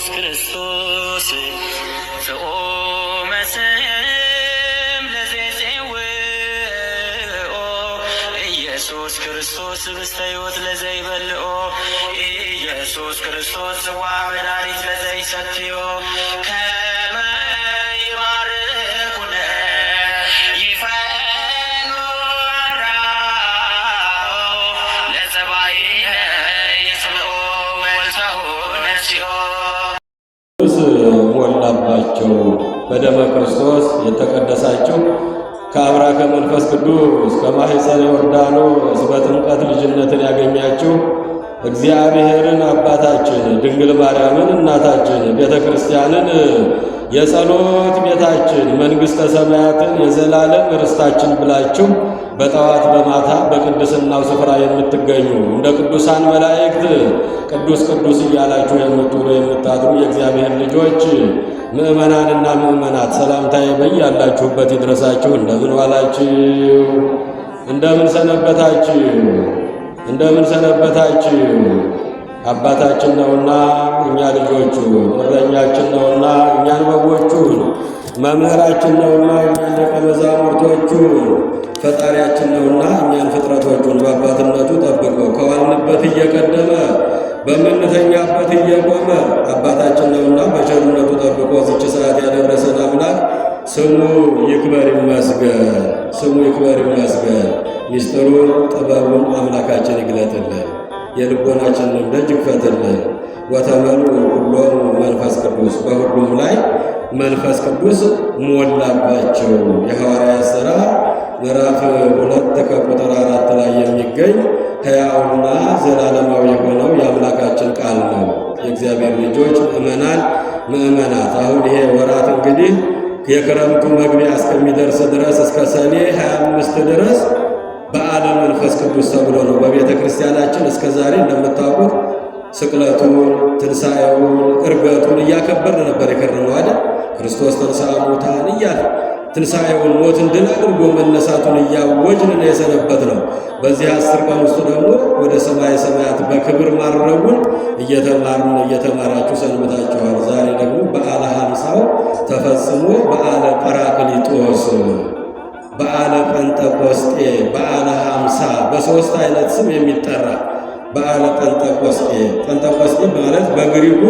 ኢየሱስ ክርስቶስ ፍኦመ ስም ለዘይጼውኦ ኢየሱስ ክርስቶስ ህብስተ ሕይወት ለዘይበልዖ ኢየሱስ ክርስቶስ ጽዋ መድኃኒት ለዘይሰትዮ ከመ ይባርኩነ ይፈኑ አራው ለጸባኢነ ይጽብኦ ወልተሁ ነሲኦ ሞላባቸው በደመ ክርስቶስ የተቀደሳቸው ከአብራከ መንፈስ ቅዱስ ከማኅፀነ ዮርዳኖስ በጥምቀት ልጅነትን ያገኛችሁ እግዚአብሔርን አባታችን ድንግል ማርያምን እናታችን ቤተ ክርስቲያንን የጸሎት ቤታችን መንግሥተ ሰማያትን የዘላለም ርስታችን ብላችሁ በጠዋት በማታ በቅድስናው ስፍራ የምትገኙ እንደ ቅዱሳን መላእክት ቅዱስ ቅዱስ እያላችሁ የምትውሉ የምታድሩ የእግዚአብሔር ልጆች ምእመናንና ምእመናት ሰላምታዬ በያላችሁበት ይድረሳችሁ። እንደምን ዋላችሁ? እንደምን ሰነበታችሁ? እንደምን ሰነበታችሁ? አባታችን ነውና እኛ ልጆቹ፣ እረኛችን ነውና እኛን በጎቹን፣ መምህራችን ነውና እኛን ደቀ መዛሙርቶቹን፣ ፈጣሪያችን ነውና እኛን ፍጥረቶቹን በአባትነቱ ጠብቆ ከዋልንበት እየቀደመ በምንተኛበት እየቆመ አባታችን ነውና በቸርነቱ ጠብቆ ዝች ሰዓት ያደረሰን አምላክ ስሙ ይክበር ይመስገን። ስሙ ይክበር ይመስገን። ሚስጥሩን ጥበቡን አምላካችን ይግለጥልን፣ የልቦናችንን ደጅ ይክፈትልን። ወተመሉ ሁሎሙ መንፈስ ቅዱስ፣ በሁሉም ላይ መንፈስ ቅዱስ ሞላባቸው። የሐዋርያት ሥራ ምዕራፍ 2 ከቁጥር 4 ላይ የሚገኝ ሕያውና ዘላለማዊ የሆነው የአምላካችን ቃል ነው። የእግዚአብሔር ልጆች ምእመናን፣ ምእመናት አሁን ይሄ ወራት እንግዲህ የክረምቱ መግቢያ እስከሚደርስ ድረስ እስከ ሰኔ 25 ድረስ በዓለ መንፈስ ቅዱስ ተብሎ ነው በቤተ ክርስቲያናችን እስከ ዛሬ እንደምታውቁት ስቅለቱን፣ ትንሣኤውን፣ ዕርገቱን እያከበርን ነበር የከረመው አይደል? ክርስቶስ ተንሥአ እሙታን እያለ ትንሣኤውን ሞትን ድል አድርጎ መነሳቱን እያወጅን ነው የሰነበት ነው። በዚህ 10 ቀን ውስጥ ደግሞ ወደ ሰማየ ሰማያት በክብር ማድረጉን እየተማራችሁ ሰንብታችኋል። ዛሬ ደግሞ በዓለ ሀምሳው ተፈጽሞ በዓለ ጰራቅሊጦስ፣ በዓለ ጴንጠቆስጤ፣ በዓለ ሀምሳ በሦስት አይነት ስም የሚጠራ በዓለ ጴንጠቆስጤ። ጴንጠቆስጤ ማለት በግሪኩ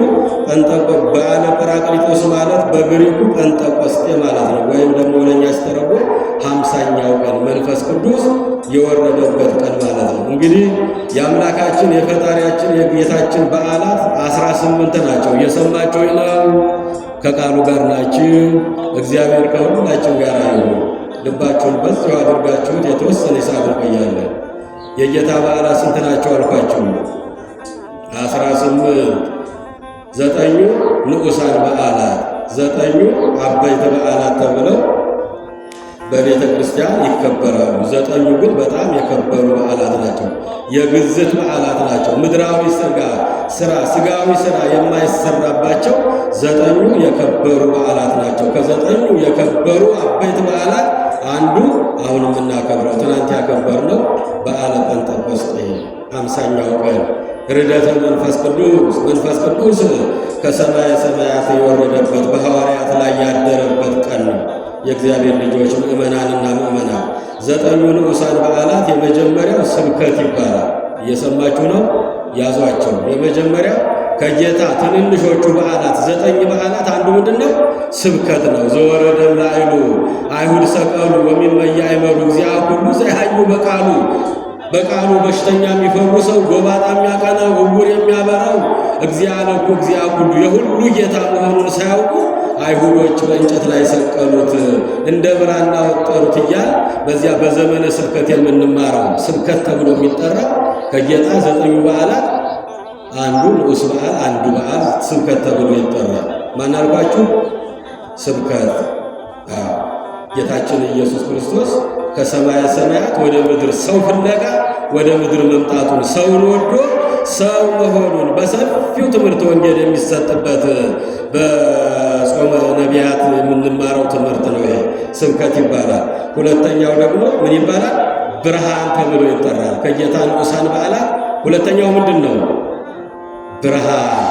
በዓለ ጰራቅሊጦስ ማለት በግሪኩ ጴንጠቆስጤ ማለት ነው። ወይም ደግሞ ወደኛ ሲተረጎም 50ኛው ቀን መንፈስ ቅዱስ የወረደበት ቀን ማለት ነው። እንግዲህ የአምላካችን የፈጣሪያችን የጌታችን በዓላት 18 ናቸው። እየሰማችሁ ነው? ከቃሉ ጋር ናችሁ? እግዚአብሔር ከሁላችን ጋር ይሁን። ልባችሁን በዚሁ አድርጋችሁት የተወሰነ ሰዓት እንቆያለን። የጌታ በዓላት ስንት ናቸው አልኳችሁ? 18። 9ኙ ንዑሳን በዓላት፣ 9ኙ አበይት በዓላት ተብለው በቤተ ክርስቲያን ይከበራሉ። 9ኙ ግን በጣም የከበሩ በዓላት ናቸው። የግዝት በዓላት ናቸው። ምድራዊ ስጋዊ ስራ የማይሰራባቸው 9ኙ የከበሩ በዓላት ናቸው። ከ9ኙ የከበሩ አበይት በዓላት አንዱ አሁን የምናከብረው ትናንት ያከበርነው በዓለ ጴንጠቆስጤ 50ኛው ቀን ርደተ መንፈስ ቅዱስ፣ መንፈስ ቅዱስ ከሰማየ ሰማያት የወረደበት በሐዋርያት ላይ ያደረበት ቀን ነው። የእግዚአብሔር ልጆች ምእመናንና ምእመናት 9ኙ ንዑሳን በዓላት የመጀመሪያው ስብከት ይባላል። እየሰማችሁ ነው? ያዟቸው። የመጀመሪያው ከጌታ ትንንሾቹ በዓላት 9 በዓላት አንዱ ምንድነው? ስብከት ነው። ዘወረደም ላዕሉ አይሁድ ሰቀሉ ወሚመያ አይመሩ እግዚአ ኩሉ ዘያዩ በቃሉ በሽተኛ የሚፈውሰው፣ ጎባጣ የሚያቀናው፣ ዕውር የሚያበራው እግዚአ ለኩ እግዚአ ኩሉ የሁሉ ጌታ መሆኑን ሳያውቁ አይሁዶች በእንጨት ላይ ሰቀሉት፣ እንደ ብራና ወጠሩት እያል በዚያ በዘመነ ስብከት የምንማረው ስብከት ተብሎ የሚጠራ ከጌታ 9 በዓላት አንዱ ንዑስ በዓል አንዱ በዓል ስብከት ተብሎ ይጠራል። ማን አልኳችሁ? ስብከት። ጌታችን ኢየሱስ ክርስቶስ ከሰማየ ሰማያት ወደ ምድር ሰው ፍለጋ ወደ ምድር መምጣቱን፣ ሰውን ወዶ ሰው መሆኑን በሰፊው ትምህርት ወንጌል የሚሰጥበት በጾመ ነቢያት የምንማረው ትምህርት ነው። ይሄ ስብከት ይባላል። ሁለተኛው ደግሞ ምን ይባላል? ብርሃን ተብሎ ይጠራል። ከጌታ ንዑሳን በዓላት ሁለተኛው ምንድን ነው? ብርሃን።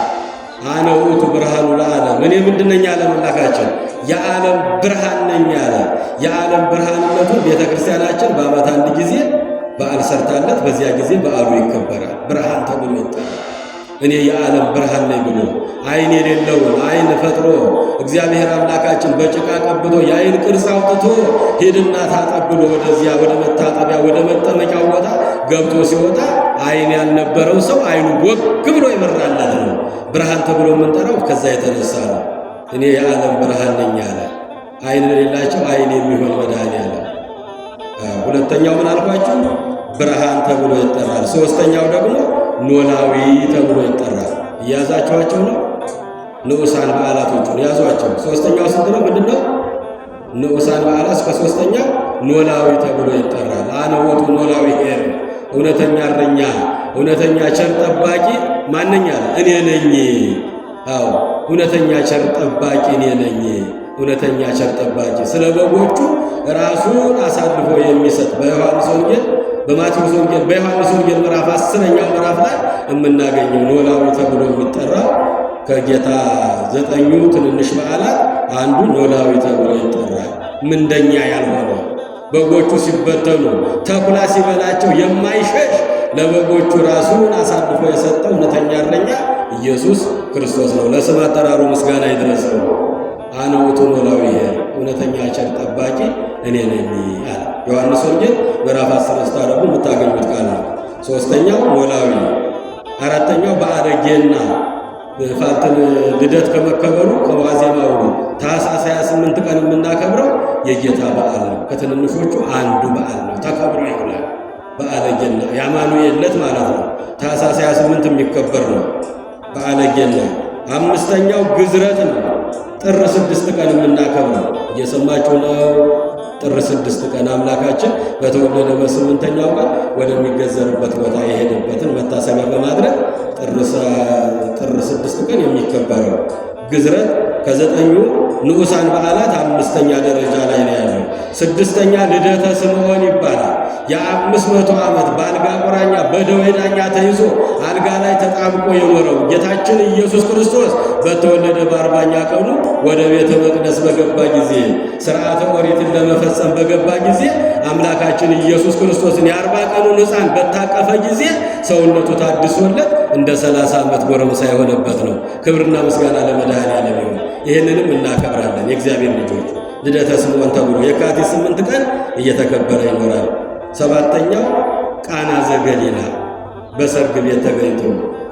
አነ ውእቱ ብርሃኑ ለዓለም፣ እኔ ምንድነኝ አለ አምላካችን? የዓለም ብርሃን ነኝ አለ። የዓለም ብርሃንነቱን ቤተ ክርስቲያናችን በዓመት አንድ ጊዜ በዓል ሰርታለት፣ በዚያ ጊዜ በዓሉ ይከበራል። ብርሃን ተብሎ ይጠራል። እኔ የዓለም ብርሃን ነኝ ብሎ ዓይን የሌለውን ዓይን ፈጥሮ እግዚአብሔር አምላካችን በጭቃ ቀብቶ የዓይን ቅርጽ አውጥቶ ሂድና ታጠብ ብሎ ወደዚያ ወደ መታጠቢያ ወደ መጠመቂያው ቦታ ገብቶ ሲወጣ ዓይን ያልነበረው ሰው ዓይኑ ቦግ ብሎ ይበራለት ነው። ብርሃን ተብሎ የምንጠራው ከዛ የተነሳ ነው። እኔ የዓለም ብርሃን ነኝ አለ። ዓይን ለሌላቸው ዓይን የሚሆን መድኃኔዓለም። ሁለተኛው ምን አልኳችሁ? ብርሃን ተብሎ ይጠራል። ሶስተኛው ደግሞ ኖላዊ ተብሎ ይጠራል። እያዛችኋቸው ነው። ንዑሳን በዓላቶቹን ያዟቸው። ሶስተኛው ስንት ነው? ምንድነው? ንዑሳን በዓላት እስከ ሶስተኛው ኖላዊ ተብሎ ይጠራል። አነ ውእቱ ኖላዊ ኄር፣ እውነተኛ እረኛ፣ እውነተኛ ቸር ጠባቂ ማነኝ አለ? እኔ ነኝ። አዎ እውነተኛ ቸር ጠባቂ እኔ ነኝ። እውነተኛ ቸር ጠባቂ ስለ በጎቹ ራሱን አሳልፎ የሚሰጥ በዮሐንስ ወንጌል በማቴዎስ ወንጌል በዮሐንስ ወንጌል ምዕራፍ 10ኛው ምዕራፍ ላይ የምናገኘው ኖላዊ ተብሎ የሚጠራው ከጌታ 9ኙ ትንንሽ በዓላት አንዱ ኖላዊ ተብሎ ይጠራል። ምንደኛ ያልሆነ በጎቹ ሲበተኑ ተኩላ ሲበላቸው የማይሸሽ ለበጎቹ ራሱን አሳልፎ የሰጠው እውነተኛ እረኛ ኢየሱስ ክርስቶስ ነው። ለስም አጠራሩ ምስጋና ይድረሰው። አነ ውእቱ ኖላዊ ኄር፣ እውነተኛ ቸር ጠባቂ እኔ ነኝ አለ። ዮሐንስ ወንጌል ምዕራፍ 10 ስታነቡ የምታገኙት ቃል ነው። ሶስተኛው ኖላዊ፣ አራተኛው በዓለ ገና ፋልትን ልደት ከመከበሩ ከዋዜማው ታኅሳስ 28 ቀን የምናከብረው የጌታ በዓል ነው። ከትንንሾቹ አንዱ በዓል ነው፣ ተከብሮ ይውላል። በዓለ ገና የአማኑኤል ዕለት ማለት ነው። ታኅሳስ 28 የሚከበር ነው በዓለ ገና። አምስተኛው ግዝረት ነው። ጥር 6 ቀን የምናከብረው እየሰማችሁ ነው። ጥር 6 ቀን አምላካችን በተወለደ በ8ኛው ቀን ወደሚገዘርበት ቦታ የሄደበትን መታሰቢያ በማድረግ ጥር 6 ቀን የሚከበረው ግዝረት ከ9ኙ ንዑሳን በዓላት 5ኛ ደረጃ ላይ ነው ያለው። 6ኛ ልደተ ስምዖን ይባላል። የ500 ዓመት በአልጋ ቁራኛ በደዌ ዳኛ ተይዞ አልጋ ላይ ተጣብቆ የኖረው ጌታችን ኢየሱስ ክርስቶስ በተወለደ በ40ኛ ቀኑ ወደ ቤተ መቅደስ በገባ ጊዜ ሥርዓተ ኦሪትን ለመፈጸም በገባ ጊዜ አምላካችን ኢየሱስ ክርስቶስን የ40 ቀኑን ሕፃን በታቀፈ ጊዜ ሰውነቱ ታድሶለት እንደ 30 ዓመት ጎረምሳ የሆነበት ነው። ክብርና ምስጋና ለመድኃኔዓለም ይሁን። ይህንንም እናከብራለን። የእግዚአብሔር ልጆች ልደተ ስምዖን ተብሎ የካቲት 8 ቀን እየተከበረ ይኖራል። 7ኛው ቃና ዘገሊላ በሰርግ ቤት ተገኝቶ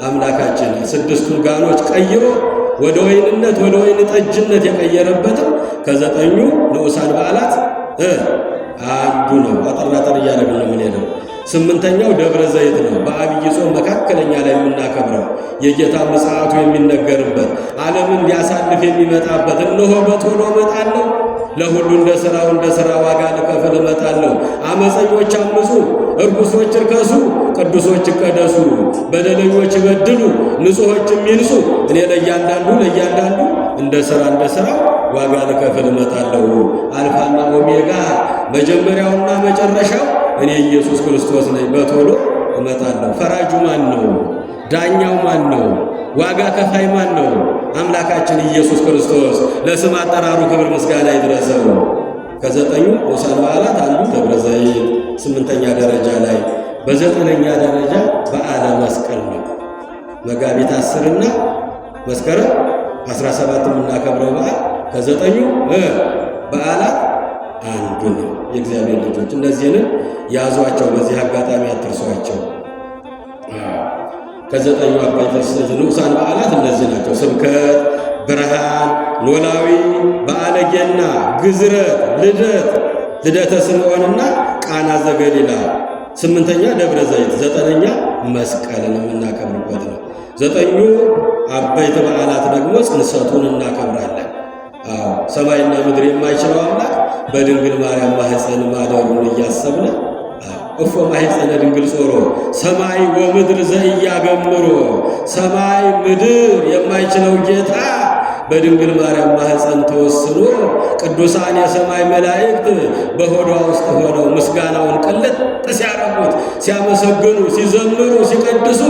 አምላካችን 6ቱን ጋኖች ቀይሮ ወደ ወይንነት ወደ ወይን ጠጅነት የቀየረበትም ከ9ኙ ንዑሳን በዓላት አንዱ ነው። አጠራጠር እያደረግን ነው የምንሄደው። 8ኛው ደብረ ዘይት ነው። በዐቢይ ጾም መካከለኛ ላይ የምናከብረው የጌታ ምጽአቱ የሚነገርበት ዓለምን ሊያሳልፍ የሚመጣበት እነሆ በቶሎ እመጣለሁ፣ ለሁሉ እንደ ሥራ ዋጋ ልከፍል እመጣለሁ። አመፀኞች አምፁ፣ እርኩሶች ይርከሱ፣ ቅዱሶች ይቀደሱ፣ በደለኞች ይበድሉ፣ ንጹሖችም ይንጹ። እኔ ለእያንዳንዱ እንደ ሥራው ዋጋ ልከፍል እመጣለሁ። አልፋና ኦሜጋ መጀመሪያውና መጨረሻው እኔ ኢየሱስ ክርስቶስ ነኝ። በቶሎ እመጣለሁ። ፈራጁ ማን ነው? ዳኛው ማን ነው? ዋጋ ከፋይ ማን ነው? አምላካችን ኢየሱስ ክርስቶስ። ለስም አጠራሩ ክብር ምስጋና ይድረሰው። ከ9ኙ ንዑሳን በዓላት አንዱ ደብረ ዘይት 8ኛ ደረጃ ላይ፣ በ9ኛ ደረጃ በዓለ መስቀል ነው። መጋቢት 10 እና መስከረም 17 የምናከብረው በዓል ከ9ኙ በዓላት አንዱ ነው። የእግዚአብሔር ልጆች እነዚህንም ያዟቸው፣ በዚህ አጋጣሚ አትርሷቸው። ከ9ኙ አባይ ንዑሳን በዓላት እነዚህ ናቸው። ስብከት፣ ብርሃን፣ ኖላዊ፣ በዓለ ገና፣ ግዝረት፣ ልደተ ስምዖንና ቃና ዘገሊላ። 8ኛ ደብረ ዘይት፣ 9ኛ መስቀልን የምናከብርበት ነው። 9ኙ አበይት በዓላት ደግሞ ጽንሰቱን እናከብራለን። ሰማይና ምድር የማይችለው አምላክ በድንግል ማርያም ማኅፀን ማደሩን እያሰብን እፎ ማኅፀነ ድንግል ጾሮ ሰማይ ወምድር ዘኢያገምሮ፣ ሰማይ ምድር የማይችለው ጌታ በድንግል ማርያም ማኅፀን ተወስኖ ቅዱሳን የሰማይ መላእክት በሆዷ ውስጥ ሆነው ምስጋናውን ቅልጥ ሲያረጉት፣ ሲያመሰግኑ፣ ሲዘምሩ፣ ሲቀድሱ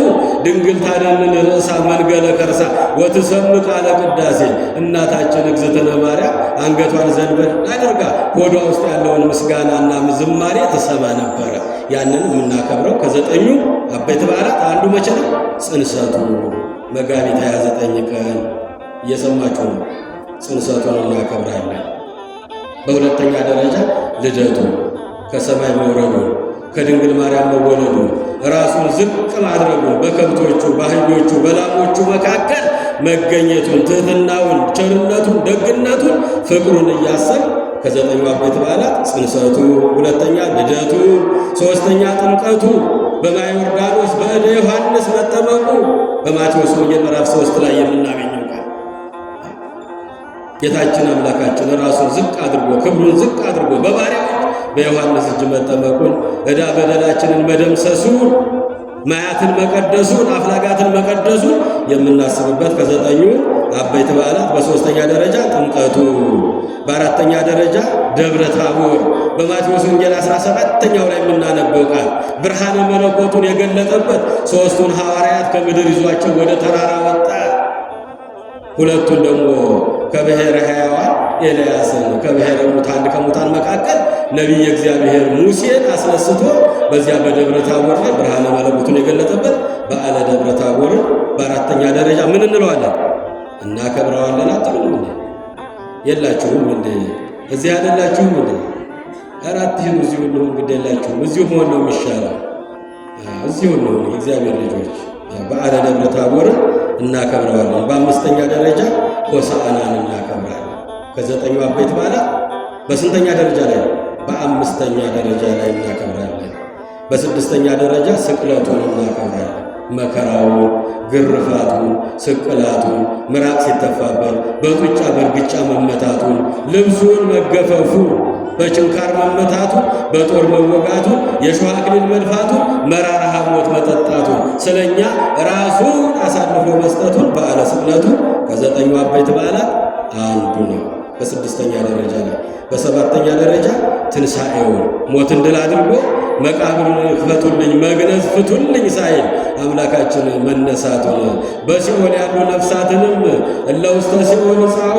ድንግል ታደንን ርእሳ መንገለ ከርሳ ወትሰምዕ ቃለ ቅዳሴ እናታችን እግዝእትነ ማርያም አንገቷን ዘንበል አድርጋ ሆዷ ውስጥ ያለውን ምስጋናና ዝማሬ ትሰማ ነበረ። ያንን የምናከብረው ከ9ኙ አበይት በዓላት አንዱ መቼ ነው? ጽንሰቱ መጋቢት 29 ቀን እየሰማችሁ ነው። ጽንሰቱን እናከብራለን። በሁለተኛ ደረጃ ልደቱ ከሰማይ መውረዱን ከድንግል ማርያም መወለዱን ራሱን ዝቅ ማድረጉን በከብቶቹ በአህዮቹ በላሞቹ መካከል መገኘቱን ትሕትናውን ቸርነቱን ደግነቱን ፍቅሩን እያሰብ ከ9ኙ አበይት በዓላት ጽንሰቱ፣ ሁለተኛ ልደቱ፣ ሦስተኛ ጥምቀቱ፣ በማየ ዮርዳኖስ በእደ ዮሐንስ መጠመቁ በማቴዎስ ወንጌል ምዕራፍ 3 ላይ የምናገኘው ቃል ጌታችን አምላካችን ራሱን ዝቅ አድርጎ ክብሩን ዝቅ አድርጎ በባሪያዎች በዮሐንስ እጅ መጠመቁን ዕዳ በደላችንን መደምሰሱን ማያትን መቀደሱን አፍላጋትን መቀደሱን የምናስብበት ከ9ኙ አበይት በዓላት በሦስተኛ ደረጃ ጥምቀቱ፣ በአራተኛ ደረጃ ደብረ ታቦር በማቴዎስ ወንጌል 17ኛው ላይ የምናነበው ቃል ብርሃነ መለኮቱን የገለጠበት ሦስቱን ሐዋርያት ከምድር ይዟቸው ወደ ተራራ ወጣ። ሁለቱን ደግሞ ከብሔረ ሕያዋን ኤልያስን ከብሔረ ሙታን ከሙታን መካከል ነቢየ እግዚአብሔር ሙሴን አስነስቶ በዚያ በደብረ ታቦር ላይ ብርሃነ መለኮቱን የገለጠበት በዓለ ደብረ ታቦርን በአራተኛ ደረጃ ምን እንለዋለን? እናከብረዋለን። አትሉም እንዴ? የላችሁም እንዴ? እዚህ አይደላችሁም እንዴ? አራትህም እዚሁ ነው እንግዲህ የላችሁም። እዚሁ መሆን ነው የሚሻለው። እዚሁ ነው የእግዚአብሔር ልጆች በዓለ ደብረ ታቦርን እናከብረዋለን። በአምስተኛ ደረጃ ሆሳዕናን እናከብራለን። ከ9ኙ አበይት በዓላት በስንተኛ ደረጃ ላይ? በአምስተኛ ደረጃ ላይ እናከብራለን። በስድስተኛ ደረጃ ስቅለቱን እናከብራለን። መከራውን፣ ግርፋቱን፣ ስቅላቱን፣ ምራቅ ሲተፋበት፣ በጡጫ በርግጫ መመታቱን፣ ልብሱን መገፈፉን፣ በችንካር መመታቱን፣ በጦር መወጋቱን፣ የሾህ አክሊል መድፋቱን፣ መራራ ሐሞት መጠጣቱን፣ ስለኛ ራሱን አሳልፎ መስጠቱን በዓለ ስቅለቱ ከ9ኙ አበይት በዓላት አንዱ ነው። በስድስተኛ ደረጃ ላይ በሰባተኛ ደረጃ ትንሣኤውን ሞትን ድል አድርጎ መቃብርን ክፈቱልኝ መግነዝ ፍቱልኝ ሳይል አምላካችን መነሳቱን በሲኦል ያሉ ነፍሳትንም እለ ውስተ ሲኦል ጻኡ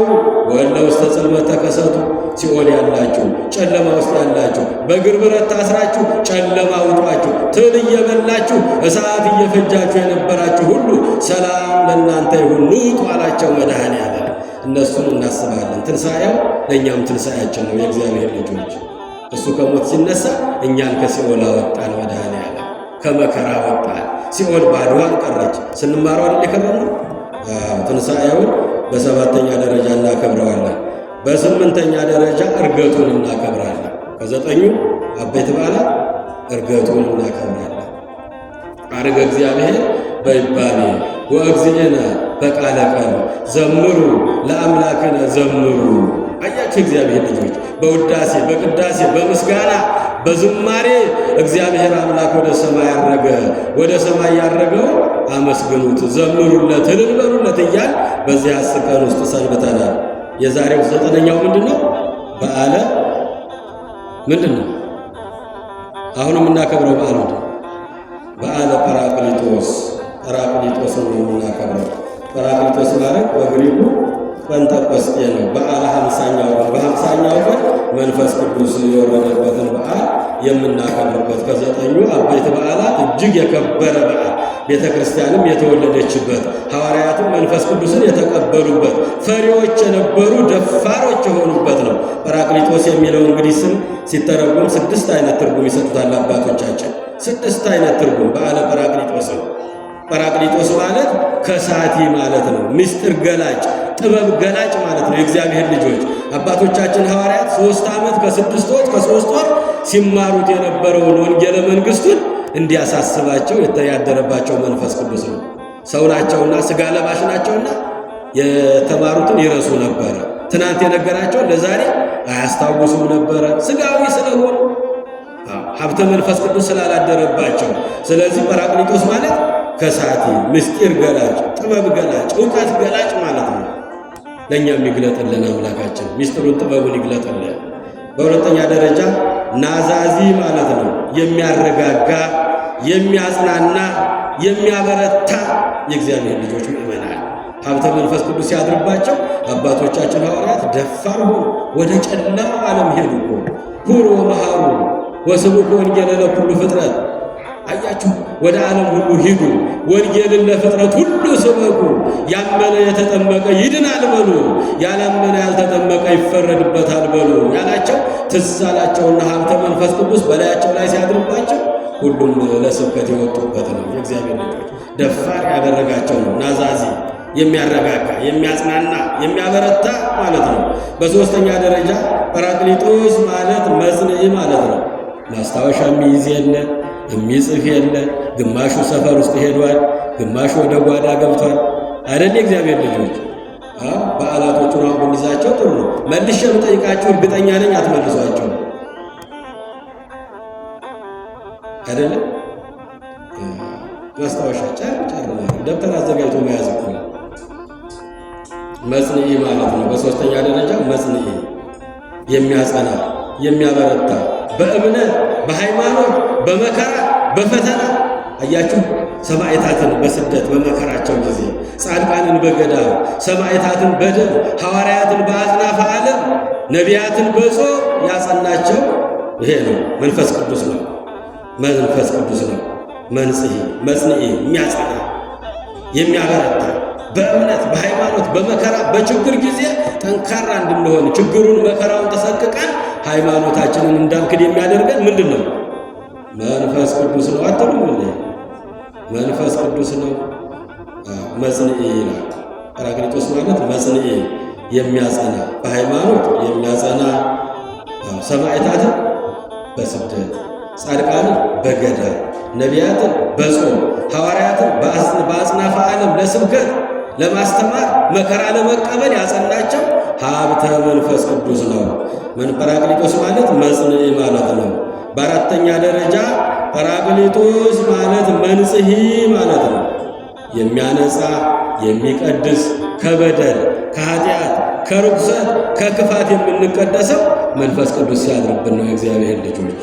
ወእለ ውስተ ጽልመት ተከሰቱ። ሲኦል ያላችሁ ጨለማ ውስጥ ያላችሁ በእግር ብረት ታስራችሁ ጨለማ ውጧችሁ ትል እየበላችሁ እሳት እየፈጃችሁ የነበራችሁ ሁሉ ሰላም ለእናንተ ይሁን ውጡ አላቸው መድኃኔዓለም። እነሱን እናስባለን። ትንሣኤው ለእኛም ትንሣኤያችን ነው። የእግዚአብሔር ልጆች እሱ ከሞት ሲነሳ እኛን ከሲኦል አወጣን። መድኃኔዓለም ከመከራ አወጣን። ሲኦል ባዶዋን ቀረች። ስንማረው አይደል የከረምነው? ትንሣኤውን በሰባተኛ ደረጃ እናከብረዋለን። በስምንተኛ ደረጃ ዕርገቱን እናከብራለን። ከ9ኙ አበይት በዓላት ዕርገቱን እናከብራለን። ዐርገ እግዚአብሔር በይባቤ ወእግዚእነ በቃለ ቀን ዘምሩ ለአምላክነ ዘምሩ። አያችሁ እግዚአብሔር ልጆች በውዳሴ በቅዳሴ በምስጋና በዝማሬ እግዚአብሔር አምላክ ወደ ሰማይ ያረገ። ወደ ሰማይ ያረገው አመስግኑት፣ ዘምሩለት፣ እልል በሉለት እያል በዚህ 10 ቀን ውስጥ ሰንብተናል። የዛሬው 9ኛው ምንድነው? በዓለ ምንድነው? አሁን የምናከብረው በዓል ምንድነው? በዓለ ጰራቅሊጦስ። ጰራቅሊጦስን ነው የምናከብረው። ጰራቅሊጦስ ማለት በግሪኩ ጴንጠቆስጤ ነው። በዓለ 50ኛው ቀን በ50ኛው ቀን መንፈስ ቅዱስ የወረደበትን በዓል የምናከብርበት ከ9ኙ አበይት በዓላት እጅግ የከበረ በዓል ቤተ ክርስቲያንም የተወለደችበት ሐዋርያትም መንፈስ ቅዱስን የተቀበሉበት ፈሪዎች የነበሩ ደፋሮች የሆኑበት ነው። ጰራቅሊጦስ የሚለው እንግዲህ ስም ሲተረጎም 6 አይነት ትርጉም ይሰጡታል አባቶቻችን። 6 አይነት ትርጉም በዓለ ጰራቅሊጦስ ነው። ጰራቅሊጦስ ማለት ከሳቲ ማለት ነው። ምስጢር ገላጭ፣ ጥበብ ገላጭ ማለት ነው። የእግዚአብሔር ልጆች አባቶቻችን ሐዋርያት 3 ዓመት ከ6 ወር ከ3 ወር ሲማሩት የነበረውን ወንጌለ መንግሥቱን እንዲያሳስባቸው ያደረባቸው መንፈስ ቅዱስ ነው። ሰው ናቸውና ሥጋ ለባሽ ናቸውና የተማሩትን ይረሱ ነበረ። ትናንት የነገራቸው ለዛሬ አያስታውሱም ነበረ ሥጋዊ ስለሆኑ ሀብተ መንፈስ ቅዱስ ስላላደረባቸው። ስለዚህ ጰራቅሊጦስ ማለት ከሳቲ ምስጢር ገላጭ፣ ጥበብ ገላጭ፣ ዕውቀት ገላጭ ማለት ነው። ለእኛም ይግለጥልን አምላካችን፣ ሚስጥሩን ጥበቡን ይግለጥልን። በሁለተኛ ደረጃ ናዛዚ ማለት ነው የሚያረጋጋ፣ የሚያጽናና፣ የሚያበረታ የእግዚአብሔር ልጆች ምእመናን ሀብተ መንፈስ ቅዱስ ሲያድርባቸው አባቶቻችን ሐዋርያት ደፋር ሆኑ፣ ወደ ጨለማ ዓለም ሄዱ። ሁሩ ወመሃሩ ወስብኩ ወንጌለ ለኩሉ ፍጥረት። አያችሁ፣ ወደ ዓለም ሁሉ ሂዱ፣ ወንጌልን ለፍጥረት ሁሉ ስበኩ፣ ያመነ የተጠመቀ ይድናል በሉ፣ ያላመነ ያልተጠመቀ ይፈረድበታል በሉ ያላቸው ትዝ አላቸውና ሀብተ መንፈስ ቅዱስ በላያቸው ላይ ሲያድርባቸው ሁሉም ለስብከት የወጡበት ነው። የእግዚአብሔር ልጆች ደፋር ያደረጋቸው ነው። ናዛዚ የሚያረጋጋ፣ የሚያጽናና፣ የሚያበረታ ማለት ነው። በሦስተኛ ደረጃ ጰራቅሊጦስ ማለት መጽንዒ ማለት ነው። ማስታወሻ የሚይዝ የለ፣ የሚጽፍ የለ። ግማሹ ሰፈር ውስጥ ሄዷል፣ ግማሹ ወደ ጓዳ ገብቷል። አይደል የእግዚአብሔር ልጆች? በዓላቶቹን አሁን ብንይዛቸው ጥሩ ነው። መልሼ ብጠይቃችሁ እርግጠኛ ነኝ አትመልሷቸው። አይደለም ማስታወሻ ጫር ደብተር አዘጋጅቶ መያዝ እኮ ነው። መጽንዒ ማለት ነው። በሦስተኛ ደረጃ መጽንዒ የሚያጸና፣ የሚያበረታ በእምነት በሃይማኖት በመከራ በፈተና። አያችሁ፣ ሰማዕታትን በስደት በመከራቸው ጊዜ፣ ጻድቃንን በገዳም፣ ሰማዕታትን በደም፣ ሐዋርያትን በአጽናፈ ዓለም፣ ነቢያትን በጾም ያጸናቸው ይሄ ነው። መንፈስ ቅዱስ ነው። መንፈስ ቅዱስ ነው። መጽንዒ የሚያጸና የሚያበረታ በእምነት በሃይማኖት በመከራ በችግር ጊዜ ጠንካራ እንድንሆን ችግሩን መከራውን ተሰቅቀን ሃይማኖታችንን እንዳንክድ የሚያደርገን ምንድን ነው? መንፈስ ቅዱስ ነው። አትሉም? መንፈስ ቅዱስ ነው። መጽንዒ ይላል። ጰራቅሊጦስ ማለት መጽንዒ የሚያጸና፣ በሃይማኖት የሚያጸና፣ ሰማዕታትን በስደት ጻድቃንን በገዳም ነቢያትን በጾም ሐዋርያትን በአጽናፈ ዓለም ለስብከት ለማስተማር መከራ ለመቀበል ያጸናቸው ሀብተ መንፈስ ቅዱስ ነው። ጰራቅሊጦስ ማለት መጽንዒ ማለት ነው። በአራተኛ ደረጃ ጰራቅሊጦስ ማለት መንጽሒ ማለት ነው። የሚያነጻ የሚቀድስ፣ ከበደል ከኃጢአት ከርኩሰት ከክፋት የምንቀደሰው መንፈስ ቅዱስ ሲያድርብን ነው። የእግዚአብሔር ልጆች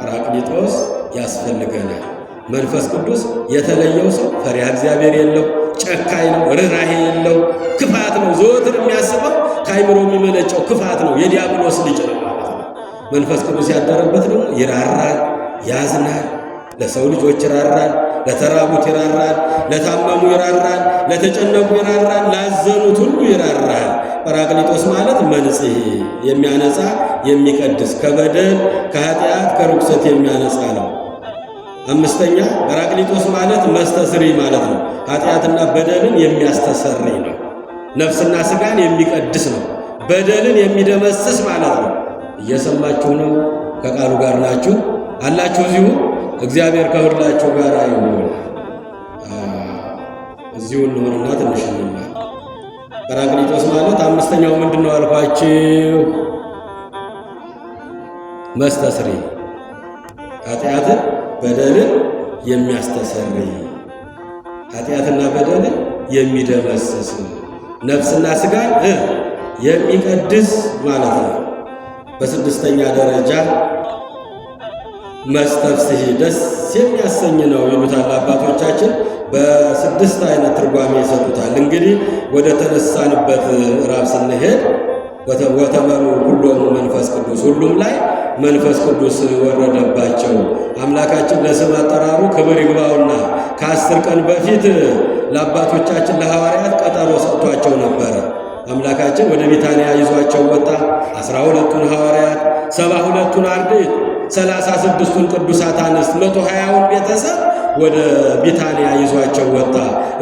ጰራቅሊጦስ ያስፈልገናል። መንፈስ ቅዱስ የተለየው ሰው ፈሪሃ እግዚአብሔር የለው፣ ጨካኝ ነው፣ ርኅራኄ የለው፣ ክፋት ነው። ዘወትር የሚያስበው ከአይምሮ የሚመነጨው ክፋት ነው። የዲያብሎስ ልጅ ነው ማለት ነው። መንፈስ ቅዱስ ያደረበት ደግሞ ይራራል፣ ያዝናል፣ ለሰው ልጆች ይራራል፣ ለተራቡት ይራራል፣ ለታመሙ ይራራል፣ ለተጨነቁ ይራራል፣ ላዘኑት ሁሉ ይራራል። ጰራቅሊጦስ ማለት መንጽሔ የሚያነጻ የሚቀድስ፣ ከበደል ከኃጢአት ከርኩሰት የሚያነጻ ነው። አምስተኛ ጰራቅሊጦስ ማለት መስተስሪ ማለት ነው። ኃጢአትና በደልን የሚያስተሰርይ ነው። ነፍስና ሥጋን የሚቀድስ ነው። በደልን የሚደመስስ ማለት ነው። እየሰማችሁ ነው? ከቃሉ ጋር ናችሁ አላችሁ? እዚሁ እግዚአብሔር ከሁላችሁ ጋር ይሁን። እዚሁ እንሆንና ትንሽ እንማር። ጰራቅሊጦስ ማለት አምስተኛው ምንድነው አልኳችሁ? መስተስሪ፣ ኃጢአትን በደልን የሚያስተሰርይ፣ ኃጢአትና በደልን የሚደመስስ፣ ነፍስና ሥጋን የሚቀድስ ማለት ነው። በስድስተኛ ደረጃ መስተፍስሒ ደስ የሚያሰኝ ነው ይሉታል አባቶቻችን። በስድስት አይነት ትርጓሜ ይሰጡታል። እንግዲህ ወደ ተነሳንበት ምዕራፍ ስንሄድ ወተመሩ ሁሎሙ መንፈስ ቅዱስ፣ ሁሉም ላይ መንፈስ ቅዱስ ወረደባቸው። አምላካችን ለስም አጠራሩ ክብር ይግባውና ከ10 ቀን በፊት ለአባቶቻችን ለሐዋርያት ቀጠሮ ሰጥቷቸው ነበረ። አምላካችን ወደ ቢታንያ ይዟቸው ወጣ። 12ቱን ሐዋርያት፣ 72ቱን አርድእት፣ 36ቱን ቅዱሳት አንስት፣ 120ውን ቤተሰብ ወደ ቢታንያ ይዟቸው ወጣ።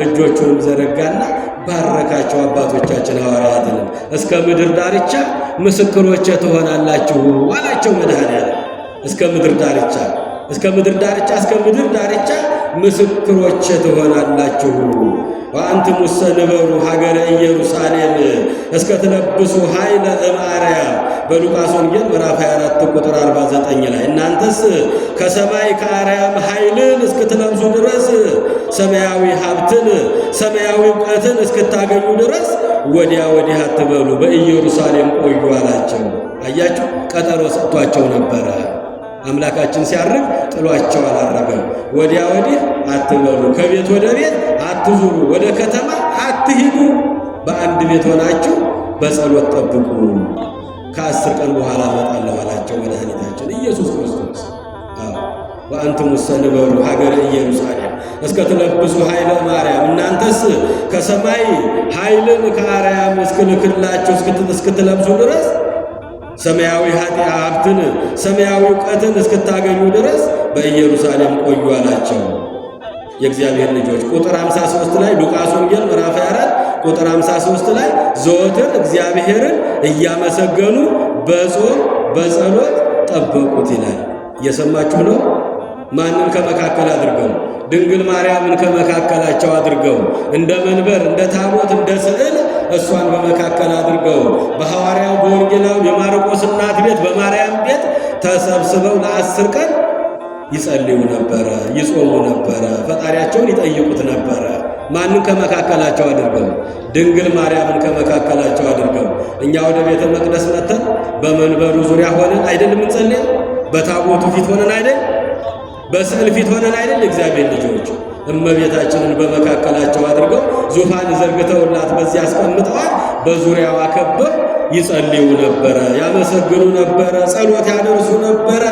እጆቹንም ዘረጋና ባረካቸው። አባቶቻችን ሐዋርያትንም እስከ ምድር ዳርቻ ምስክሮቼ ትሆናላችሁ አላቸው። መድኃኔዓለም እስከ ምድር ዳርቻ እስከ ምድር ዳርቻ እስከ ምድር ዳርቻ ምስክሮቼ ትሆናላችሁ። ወአንትሙሰ ንበሩ ሀገረ ኢየሩሳሌም እስከ ትለብሱ ኃይለ እምአርያም በሉቃስ ወንጌል ምዕራፍ 24 ቁጥር 49 ላይ እናንተስ ከሰማይ ከአርያም ኃይልን እስክትለብሱ ድረስ ሰማያዊ ሀብትን ሰማያዊ ዕውቀትን እስክታገኙ ድረስ ወዲያ ወዲህ አትበሉ፣ በኢየሩሳሌም ቆዩ አላቸው። አያችሁ፣ ቀጠሮ ሰጥቷቸው ነበረ። አምላካችን ሲያርግ ጥሏቸው አላረገም። ወዲያ ወዲህ አትበሉ፣ ከቤት ወደ ቤት አትዙሩ፣ ወደ ከተማ አትሂዱ፣ በአንድ ቤት ሆናችሁ በጸሎት ጠብቁ፣ ከ10 ቀን በኋላ እመጣለሁ አላቸው መድኃኒታችን ኢየሱስ ክርስቶስ። ወአንትሙሰ ንበሩ ሀገረ ኢየሩሳሌም እስከ ትለብሱ ኃይለ ማርያም እናንተስ ከሰማይ ኃይልን ከአርያም እስክልክላችሁ እስክትለብሱ ድረስ ሰማያዊ ሀብትን ሰማያዊ ዕውቀትን እስክታገኙ ድረስ በኢየሩሳሌም ቆዩ አላቸው። የእግዚአብሔር ልጆች ቁጥር 53 ላይ ሉቃስ ወንጌል ምዕራፍ 24 ቁጥር 53 ላይ ዘወትር እግዚአብሔርን እያመሰገኑ በጾም በጸሎት ጠበቁት ይላል። እየሰማችሁ ነው። ማንን ከመካከል አድርገው? ድንግል ማርያምን ከመካከላቸው አድርገው እንደ መንበር እንደ ታቦት እንደ ስዕል እሷን በመካከል አድርገው በሐዋርያው በወንጌላው የማርቆስ እናት ቤት በማርያም ቤት ተሰብስበው ለ10 ቀን ይጸልዩ ነበረ፣ ይጾሙ ነበረ፣ ፈጣሪያቸውን ይጠይቁት ነበረ። ማንን ከመካከላቸው አድርገው? ድንግል ማርያምን ከመካከላቸው አድርገው። እኛ ወደ ቤተ መቅደስ መጥተን በመንበሩ ዙሪያ ሆነን አይደል የምንጸልየው? በታቦቱ ፊት ሆነን አይደል? በስዕል ፊት ሆነን አይደል? እግዚአብሔር ልጆች እመቤታችንን በመካከላቸው አድርገው ዙፋን ዘርግተውላት በዚያ አስቀምጠዋል። በዙሪያዋ ከበው ይጸልዩ ነበረ፣ ያመሰግኑ ነበረ፣ ጸሎት ያደርሱ ነበረ።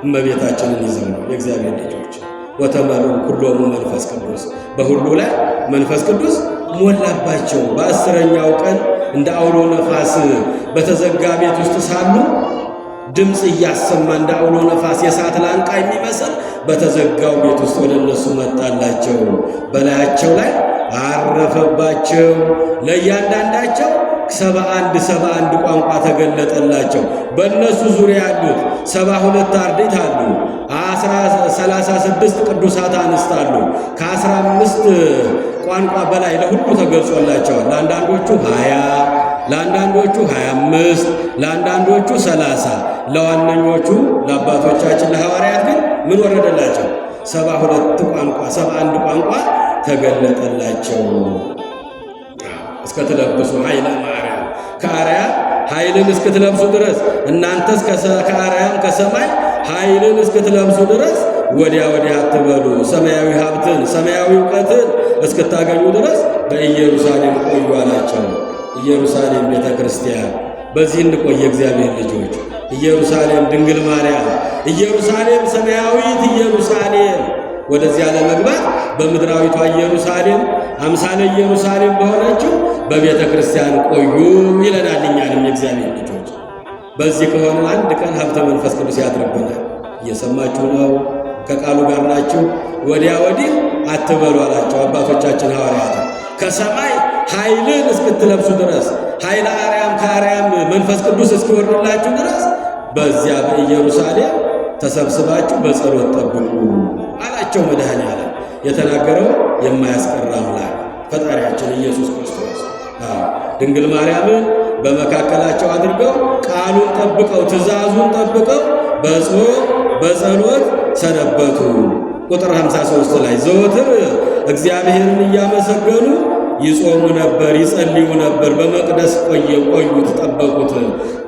እመቤታችንን ይዘው ነው የእግዚአብሔር ልጆች። ወተመልኡ ኩሎሙ መንፈስ ቅዱስ፣ በሁሉ ላይ መንፈስ ቅዱስ ሞላባቸው። በ10ኛው ቀን እንደ አውሎ ነፋስ በተዘጋ ቤት ውስጥ ሳሉ ድምፅ እያሰማ እንደ አውሎ ነፋስ የእሳት ላንቃ የሚመስል በተዘጋው ቤት ውስጥ ወደ እነሱ መጣላቸው። በላያቸው ላይ አረፈባቸው። ለእያንዳንዳቸው 71 ቋንቋ ተገለጠላቸው። በእነሱ ዙሪያ ያሉት 72 አርድእት አሉ። 36 ቅዱሳት አንስት አሉ። ከ15 ቋንቋ በላይ ለሁሉ ተገልጾላቸዋል። ለአንዳንዶቹ 20፣ ለአንዳንዶቹ 25፣ ለአንዳንዶቹ 30። ለዋነኞቹ ለአባቶቻችን ለሐዋርያት ግን ምን ወረደላቸው? 72 ቋንቋ 71 ቋንቋ ተገለጠላቸው። እስከትለብሱ ኃይለ ማርያም ከአርያም ኃይልን እስክትለብሱ ድረስ እናንተስ ከአርያም ከሰማይ ኃይልን እስክትለብሱ ድረስ ወዲያ ወዲህ አትበሉ፣ ሰማያዊ ሀብትን ሰማያዊ ዕውቀትን እስክታገኙ ድረስ በኢየሩሳሌም ቆዩ አላቸው። ኢየሩሳሌም ቤተ ክርስቲያን፣ በዚህ እንቆይ እግዚአብሔር ልጆች። ኢየሩሳሌም ድንግል ማርያም፣ ኢየሩሳሌም ሰማያዊት ኢየሩሳሌም። ወደዚያ ለመግባት በምድራዊቷ ኢየሩሳሌም አምሳለ ኢየሩሳሌም በሆነችው በቤተ ክርስቲያን ቆዩ ይለናል። እኛንም የእግዚአብሔር ልጆች በዚህ ከሆነ አንድ ቀን ሀብተ መንፈስ ቅዱስ ያድርብናል። እየሰማችሁ ነው? ከቃሉ ጋር ናችሁ? ወዲያ ወዲህ አትበሉ አላቸው አባቶቻችን ሐዋርያት። ከሰማይ ኃይልን እስክትለብሱ ድረስ ኃይለ አርያም ከአርያም መንፈስ ቅዱስ እስኪወርድላችሁ ድረስ በዚያ በኢየሩሳሌም ተሰብስባችሁ በጸሎት ጠብቁ አላቸው። መድኃኔዓለም የተናገረው የማያስቀር አምላክ ፈጣሪያችን ኢየሱስ ክርስቶስ ድንግል ማርያምን በመካከላቸው አድርገው ቃሉን ጠብቀው ትእዛዙን ጠብቀው በጾም በጸሎት ሰነበቱ። ቁጥር 53 ላይ ዘወትር እግዚአብሔርን እያመሰገኑ ይጾሙ ነበር፣ ይጸልዩ ነበር። በመቅደስ ቆዩት፣ ጠበቁት።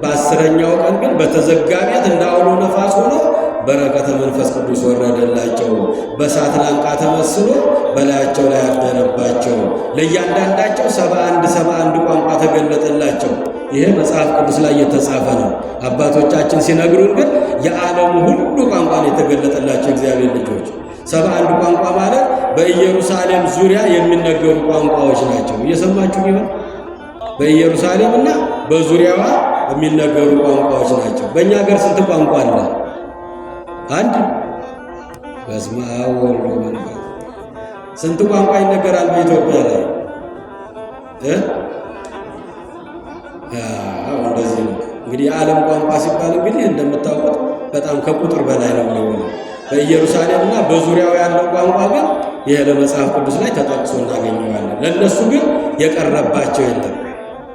በ10ኛው ቀን ግን በተዘጋ ቤት እንደ አውሎ ነፋስ ሆኖ በረከተ መንፈስ ቅዱስ ወረደላቸው። በእሳት ላንቃ ተመስሎ በላያቸው ላይ አደረባቸው። ለእያንዳንዳቸው 71 ቋንቋ ተገለጠላቸው። ይሄ መጽሐፍ ቅዱስ ላይ የተጻፈ ነው። አባቶቻችን ሲነግሩን ግን የዓለሙ ሁሉ ቋንቋ ነው የተገለጠላቸው እግዚአብሔር ልጆች። 71 ቋንቋ ማለት በኢየሩሳሌም ዙሪያ የሚነገሩ ቋንቋዎች ናቸው። እየሰማችሁ ይሆን? በኢየሩሳሌምና በዙሪያዋ የሚነገሩ ቋንቋዎች ናቸው። በእኛ ሀገር ስንት ቋንቋ አለ? አንድ። በስመ አብ ወወልድ ወመንፈስ ስንት ቋንቋ ይነገራል በኢትዮጵያ ላይ? እንደዚህ ነው እንግዲህ የዓለም ቋንቋ ሲባል እንግዲህ እንደምታውቁት በጣም ከቁጥር በላይ ነው የሚሆነው። በኢየሩሳሌምና በዙሪያው ያለው ቋንቋ ግን ይሄ ለመጽሐፍ ቅዱስ ላይ ተጠቅሶ እናገኘዋለን። ለእነሱ ግን የቀረባቸው የለም።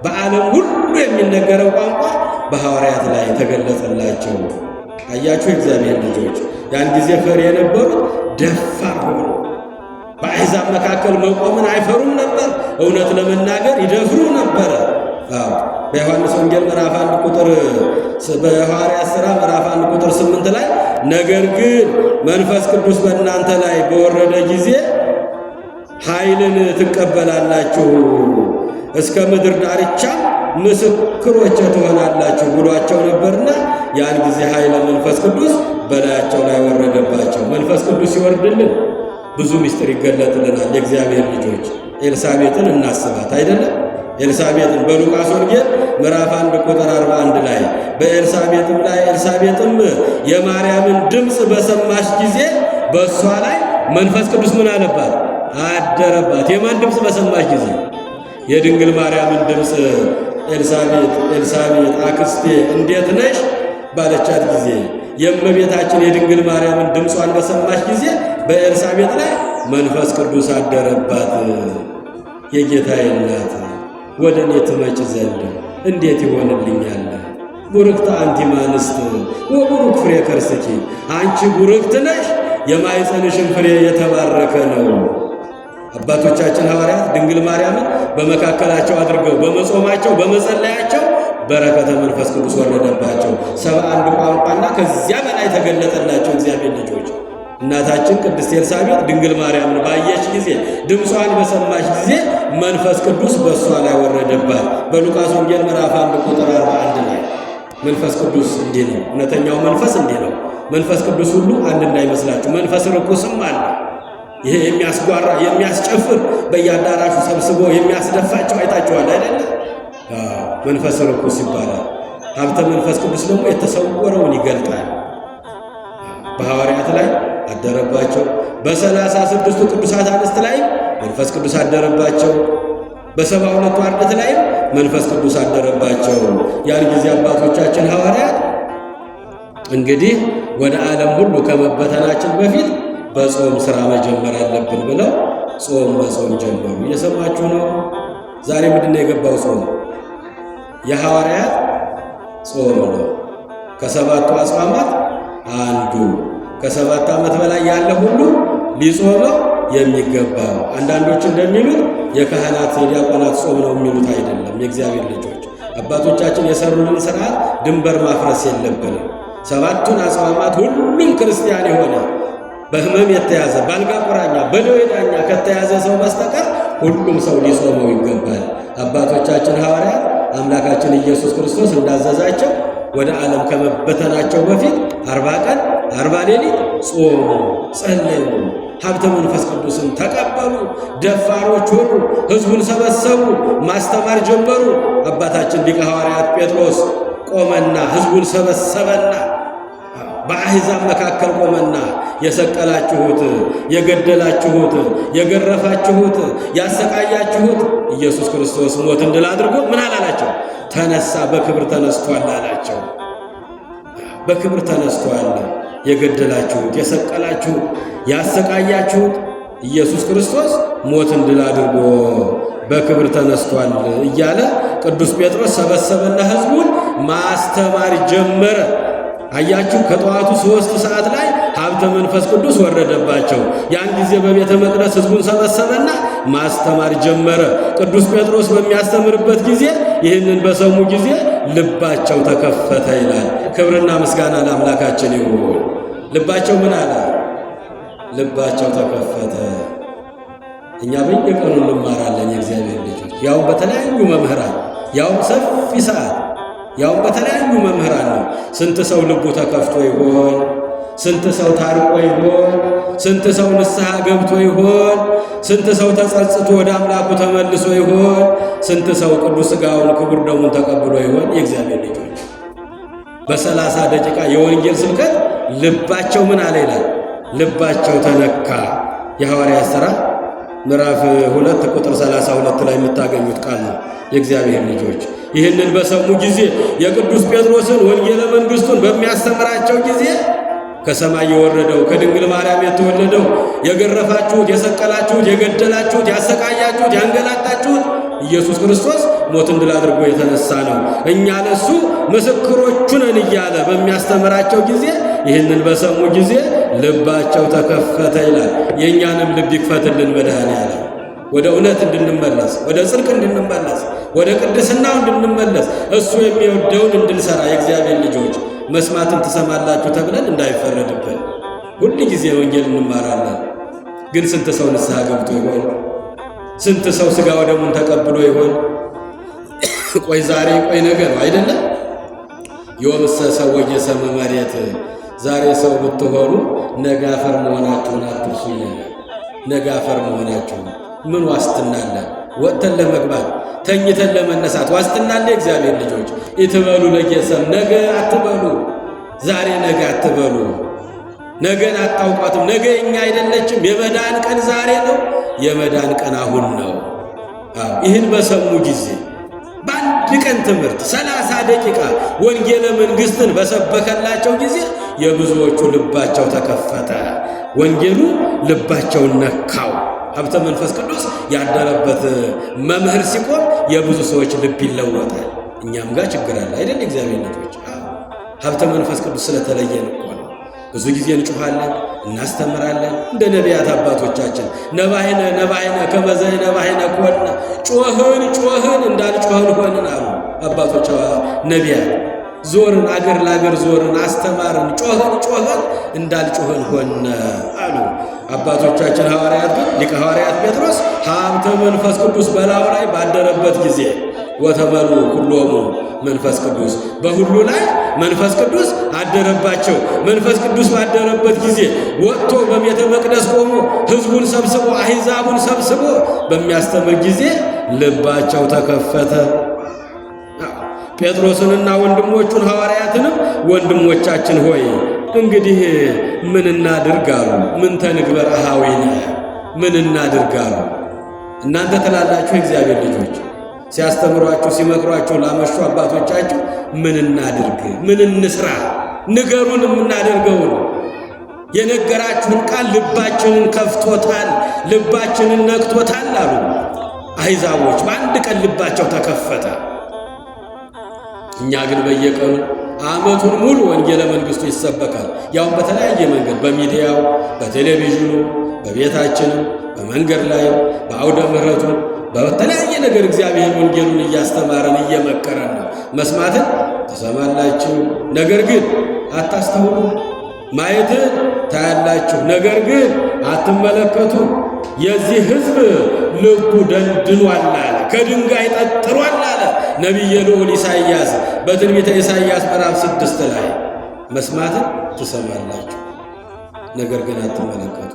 በዓለም ሁሉ የሚነገረው ቋንቋ በሐዋርያት ላይ ተገለጸላቸው። አያችሁ እግዚአብሔር ልጆች፣ ያን ጊዜ ፈሪ የነበሩት ደፋር ሆኑ። በአሕዛብ መካከል መቆምን አይፈሩም ነበር። እውነት ለመናገር ይደፍሩ ነበረ። በዮሐንስ ወንጌል ምዕራፍ 1 ቁጥር በሐዋርያት ሥራ ምዕራፍ 1 ቁጥር 8 ላይ ነገር ግን መንፈስ ቅዱስ በእናንተ ላይ በወረደ ጊዜ ኃይልን ትቀበላላችሁ፣ እስከ ምድር ዳርቻ ምስክሮቼ ትሆናላችሁ ብሏቸው ነበርና ያን ጊዜ ኃይለ መንፈስ ቅዱስ በላያቸው ላይ ወረደባቸው። መንፈስ ቅዱስ ሲወርድልን ብዙ ምስጢር ይገለጥልናል። የእግዚአብሔር ልጆች ኤልሳቤጥን እናስባት አይደለም? ኤልሳቤጥን በሉቃስ ወንጌል ምዕራፍ 1 ቁጥር 41 ላይ ኤልሳቤጥም የማርያምን ድምፅ በሰማች ጊዜ በእሷ ላይ መንፈስ ቅዱስ ምን አለባት? አደረባት። የማን ድምፅ በሰማች ጊዜ? የድንግል ማርያምን ድምፅ ኤልሳቤጥ አክስቴ እንዴት ነሽ ባለቻት ጊዜ የእመቤታችን የድንግል ማርያምን ድምጿን በሰማች ጊዜ በኤልሳቤጥ ላይ መንፈስ ቅዱስ አደረባት። የጌታዬ እናት ወደ እኔ ትመጭ ዘንድ እንዴት ይሆንልኛል? ቡርክት አንቲ እምአንስት ወቡሩክ ፍሬ ከርስኪ፣ አንቺ ቡርክት ነሽ፣ የማኅፀንሽን ፍሬ የተባረከ ነው። አባቶቻችን ሐዋርያት ድንግል ማርያምን በመካከላቸው አድርገው በመጾማቸው በመጸለያቸው በረከተ መንፈስ ቅዱስ ወረደባቸው። 71 ቋንቋና ከዚያ በላይ ተገለጠላቸው። እግዚአብሔር ልጆች እናታችን ቅድስት ኤልሳቤጥ ድንግል ማርያምን ባየች ጊዜ ድምጿን በሰማች ጊዜ መንፈስ ቅዱስ በእሷ ላይ ወረደባት። በሉቃስ ወንጌል ምዕራፍ 1 ቁጥር 41 ላይ መንፈስ ቅዱስ እንዲህ ነው። እውነተኛው መንፈስ እንዲህ ነው። መንፈስ ቅዱስ ሁሉ አንድ እንዳይመስላችሁ፣ መንፈስ ርኩስም አለ። ይሄ የሚያስጓራ የሚያስጨፍር በየአዳራሹ ሰብስቦ የሚያስደፋቸው አይታችኋል አይደለ? መንፈስ ርኩስ ይባላል። ሀብተ መንፈስ ቅዱስ ደግሞ የተሰወረውን ይገልጣል። በሐዋርያት ላይ አደረባቸው። በ36ቱ ቅዱሳት አንስት ላይ መንፈስ ቅዱስ አደረባቸው። በ72ቱ አርድእት ላይም መንፈስ ቅዱስ አደረባቸው። ያን ጊዜ አባቶቻችን ሐዋርያት እንግዲህ ወደ ዓለም ሁሉ ከመበተናችን በፊት በጾም ሥራ መጀመር አለብን ብለው ጾም መጾም ጀመሩ። እየሰማችሁ ነው። ዛሬ ምንድነው የገባው ጾም? የሐዋርያት ጾም ነው። ከሰባቱ አጽዋማት አንዱ ከ7 ዓመት በላይ ያለ ሁሉ ሊጾመው የሚገባው። አንዳንዶች እንደሚሉት የካህናት የዲያቆናት ጾም ነው የሚሉት አይደለም። የእግዚአብሔር ልጆች አባቶቻችን የሰሩልን ሥርዓት ድንበር ማፍረስ የለብንም። 7ቱን አጽዋማት ሁሉም ክርስቲያን የሆነ በሕመም የተያዘ በአልጋ ቁራኛ በደዌ ዳኛ ከተያዘ ሰው በስተቀር ሁሉም ሰው ሊጾመው ይገባል። አባቶቻችን ሐዋርያት አምላካችን ኢየሱስ ክርስቶስ እንዳዘዛቸው ወደ ዓለም ከመበተናቸው በፊት 40 ቀን 40 ሌሊት ጾሙ፣ ጸለዩ፣ ሀብተ መንፈስ ቅዱስን ተቀበሉ። ደፋሮች ሆኑ። ሕዝቡን ሰበሰቡ፣ ማስተማር ጀመሩ። አባታችን ሊቀ ሐዋርያት ጴጥሮስ ቆመና ሕዝቡን ሰበሰበና በአሕዛብ መካከል ቆመና የሰቀላችሁት፣ የገደላችሁት፣ የገረፋችሁት፣ ያሰቃያችሁት ኢየሱስ ክርስቶስ ሞትን ድል አድርጎ ምን አላላቸው? ተነሳ፣ በክብር ተነስቷል አላቸው። በክብር ተነስቷል። የገደላችሁት፣ የሰቀላችሁት፣ ያሰቃያችሁት ኢየሱስ ክርስቶስ ሞትን ድል አድርጎ በክብር ተነስቷል እያለ ቅዱስ ጴጥሮስ ሰበሰበና ሕዝቡን ማስተማር ጀመረ። አያችሁ፣ ከጠዋቱ 3 ሰዓት ላይ ሀብተ መንፈስ ቅዱስ ወረደባቸው። ያን ጊዜ በቤተ መቅደስ ሕዝቡን ሰበሰበና ማስተማር ጀመረ። ቅዱስ ጴጥሮስ በሚያስተምርበት ጊዜ ይህንን በሰሙ ጊዜ ልባቸው ተከፈተ ይላል። ክብርና ምስጋና ለአምላካችን ይሁን። ልባቸው ምን አለ? ልባቸው ተከፈተ። እኛ በየቀኑ እንማራለን የእግዚአብሔር ልጆች፣ ያውም በተለያዩ መምህራን፣ ያውም ሰፊ ሰዓት፣ ያውም በተለያዩ መምህራን ነው። ስንት ሰው ልቡ ተከፍቶ ይሆን? ስንት ሰው ታርቆ ይሆን? ስንት ሰው ንስሐ ገብቶ ይሆን? ስንት ሰው ተጸጽቶ ወደ አምላኩ ተመልሶ ይሆን? ስንት ሰው ቅዱስ ሥጋውን ክቡር ደሙን ተቀብሎ ይሆን? የእግዚአብሔር ልጆች በ30 ደቂቃ የወንጌል ስብከት ልባቸው ምን አለ ይላል? ልባቸው ተነካ። የሐዋርያት ሥራ ምዕራፍ 2 ቁጥር 32 ላይ የምታገኙት ቃል ነው። የእግዚአብሔር ልጆች ይህንን በሰሙ ጊዜ የቅዱስ ጴጥሮስን ወንጌለ መንግሥቱን በሚያስተምራቸው ጊዜ ከሰማይ የወረደው ከድንግል ማርያም የተወለደው የገረፋችሁት፣ የሰቀላችሁት፣ የገደላችሁት፣ ያሰቃያችሁት፣ ያንገላታችሁት ኢየሱስ ክርስቶስ ሞትን ድል አድርጎ የተነሳ ነው። እኛ ለሱ ምስክሮቹ ነን እያለ በሚያስተምራቸው ጊዜ ይህንን በሰሙ ጊዜ ልባቸው ተከፈተ ይላል። የእኛንም ልብ ይክፈትልን መድኃኔዓለም። ወደ እውነት እንድንመለስ፣ ወደ ጽድቅ እንድንመለስ፣ ወደ ቅድስናው እንድንመለስ፣ እሱ የሚወደውን እንድንሰራ የእግዚአብሔር ልጆች መስማትን ትሰማላችሁ ተብለን እንዳይፈረድብን ሁል ጊዜ ወንጌል እንማራለን። ግን ስንት ሰው ንስሐ ገብቶ ይሆን? ስንት ሰው ሥጋ ወደሙን ተቀብሎ ይሆን? ቆይ ዛሬ ቆይ ነገ ነው አይደለም? የወምሰ ሰው ወየሰም መሬት ዛሬ ሰው ብትሆኑ ነገ አፈር መሆናችሁን አትርሱ ይላል። ነገ አፈር መሆናችሁን ምን ዋስትና አለ? ወጥተን ለመግባት ተኝተን ለመነሳት ዋስትና አለ? እግዚአብሔር ልጆች ይትበሉ ለጌሰም ነገ አትበሉ፣ ዛሬ ነገ አትበሉ። ነገን አታውቋትም። ነገ እኛ አይደለችም። የመዳን ቀን ዛሬ ነው። የመዳን ቀን አሁን ነው። ይህን በሰሙ ጊዜ በአንድ ቀን ትምህርት 30 ደቂቃ ወንጌለ መንግሥትን በሰበከላቸው ጊዜ የብዙዎቹ ልባቸው ተከፈተ። ወንጌሉ ልባቸውን ነካው። ሀብተ መንፈስ ቅዱስ ያደረበት መምህር ሲቆም የብዙ ሰዎች ልብ ይለወጣል። እኛም ጋር ችግር አለ አይደል? እግዚአብሔር ልጆች ሀብተ መንፈስ ቅዱስ ስለተለየን እኮ ነው። ብዙ ጊዜ እንጮኻለን፣ እናስተምራለን። እንደ ነቢያት አባቶቻችን ነባይነ ነባይነ ከመዘይ ነባይነ ኮነ ጮህን ጮህን እንዳልጮህን ሆንን አሉ አባቶች ነቢያት። ዞርን፣ አገር ለአገር ዞርን፣ አስተማርን፣ ጮህን ጮህን እንዳልጮህን ሆነ አሉ አባቶቻችን ሐዋርያት። ግን ሊቀ ሐዋርያት ጴጥሮስ ሀብተ መንፈስ ቅዱስ በላዩ ላይ ባደረበት ጊዜ ወተመሉ ሁሎሙ መንፈስ ቅዱስ በሁሉ ላይ መንፈስ ቅዱስ አደረባቸው። መንፈስ ቅዱስ ባደረበት ጊዜ ወጥቶ በቤተ መቅደስ ቆሞ ሕዝቡን ሰብስቦ አሕዛቡን ሰብስቦ በሚያስተምር ጊዜ ልባቸው ተከፈተ። ጴጥሮስንና ወንድሞቹን ሐዋርያትንም ወንድሞቻችን ሆይ እንግዲህ ምን እናድርግ አሉ። ምን ተንግበር አኀዊነ ምን እናድርግ አሉ። እናንተ ትላላችሁ የእግዚአብሔር ልጆች ሲያስተምሯችሁ ሲመክሯችሁ ላመሹ አባቶቻችሁ ምን እናድርግ፣ ምን እንስራ፣ ንገሩን የምናደርገውን። የነገራችሁን ቃል ልባችንን ከፍቶታል፣ ልባችንን ነክቶታል አሉ። አሕዛቦች በአንድ ቀን ልባቸው ተከፈተ። እኛ ግን በየቀኑ ዓመቱን ሙሉ ወንጌለ መንግሥቱ ይሰበካል። ያውም በተለያየ መንገድ በሚዲያው፣ በቴሌቪዥኑ፣ በቤታችንም፣ በመንገድ ላይ፣ በአውደ ምሕረቱ በተለያየ ነገር እግዚአብሔር ወንጌሉን እያስተማረን እየመከረን ነው። መስማትን ትሰማላችሁ፣ ነገር ግን አታስተውሉ። ማየትን ታያላችሁ፣ ነገር ግን አትመለከቱ። የዚህ ሕዝብ ልቡ ደንድኗል አለ፣ ከድንጋይ ጠጥሯል አለ ነቢየ ልዑል ኢሳይያስ በትንቢተ ኢሳይያስ ምዕራፍ 6 ላይ። መስማትን ትሰማላችሁ፣ ነገር ግን አትመለከቱ፣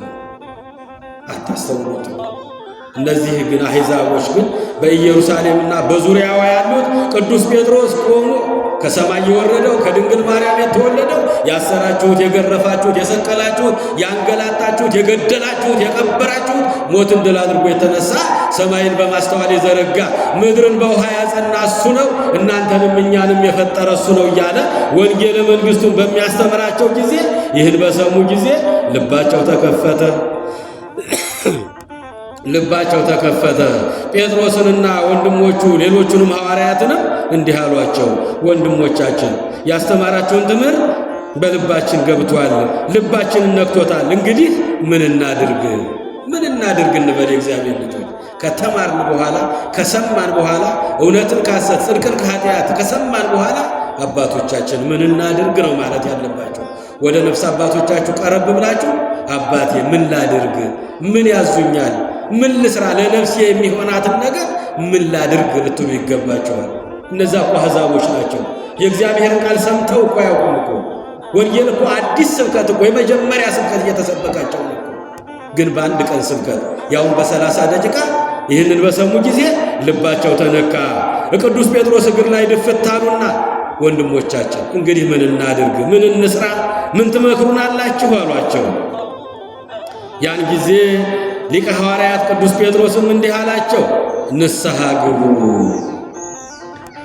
አታስተውሉት። እነዚህ ግን አሕዛቦች ግን በኢየሩሳሌምና በዙሪያዋ ያሉት ቅዱስ ጴጥሮስ ቆሞ ከሰማይ የወረደው ከድንግል ማርያም የተወለደው ያሰራችሁት፣ የገረፋችሁት፣ የሰቀላችሁት፣ ያንገላታችሁት፣ የገደላችሁት፣ የቀበራችሁት ሞትን ድል አድርጎ የተነሳ ሰማይን በማስተዋል የዘረጋ ምድርን በውሃ ያጸና እሱ ነው፣ እናንተንም እኛንም የፈጠረ እሱ ነው እያለ ወንጌለ መንግሥቱን በሚያስተምራቸው ጊዜ ይህን በሰሙ ጊዜ ልባቸው ተከፈተ። ልባቸው ተከፈተ። ጴጥሮስንና ወንድሞቹ ሌሎቹንም ሐዋርያትንም እንዲህ አሏቸው፣ ወንድሞቻችን ያስተማራችሁን ትምህርት በልባችን ገብቷል፣ ልባችንን ነክቶታል። እንግዲህ ምን እናድርግ? ምን እናድርግ እንበል? የእግዚአብሔር ልጆች ከተማርን በኋላ ከሰማን በኋላ እውነትን ከሐሰት ጽድቅን ከኃጢአት ከሰማን በኋላ አባቶቻችን ምን እናድርግ ነው ማለት ያለባቸው። ወደ ነፍስ አባቶቻችሁ ቀረብ ብላችሁ አባቴ ምን ላድርግ? ምን ያዙኛል? ምን ልስራ? ለነፍሴ የሚሆናትን ነገር ምን ላድርግ ልትሉ ይገባቸዋል። እነዛ እኮ አሕዛቦች ናቸው። የእግዚአብሔርን ቃል ሰምተው እኮ አያውቁም እኮ። ወንጌል እኮ አዲስ ስብከት እኮ የመጀመሪያ ስብከት እየተሰበካቸው ነው። ግን በአንድ ቀን ስብከት ያውም በ30 ደቂቃ ይህንን በሰሙ ጊዜ ልባቸው ተነካ። ቅዱስ ጴጥሮስ እግር ላይ ድፍት አሉና ወንድሞቻችን እንግዲህ ምን እናድርግ? ምን እንስራ? ምን ትመክሩናላችሁ? አሏቸው። ያን ጊዜ ሊቀ ሐዋርያት ቅዱስ ጴጥሮስም እንዲህ አላቸው፣ ንስሐ ግቡ።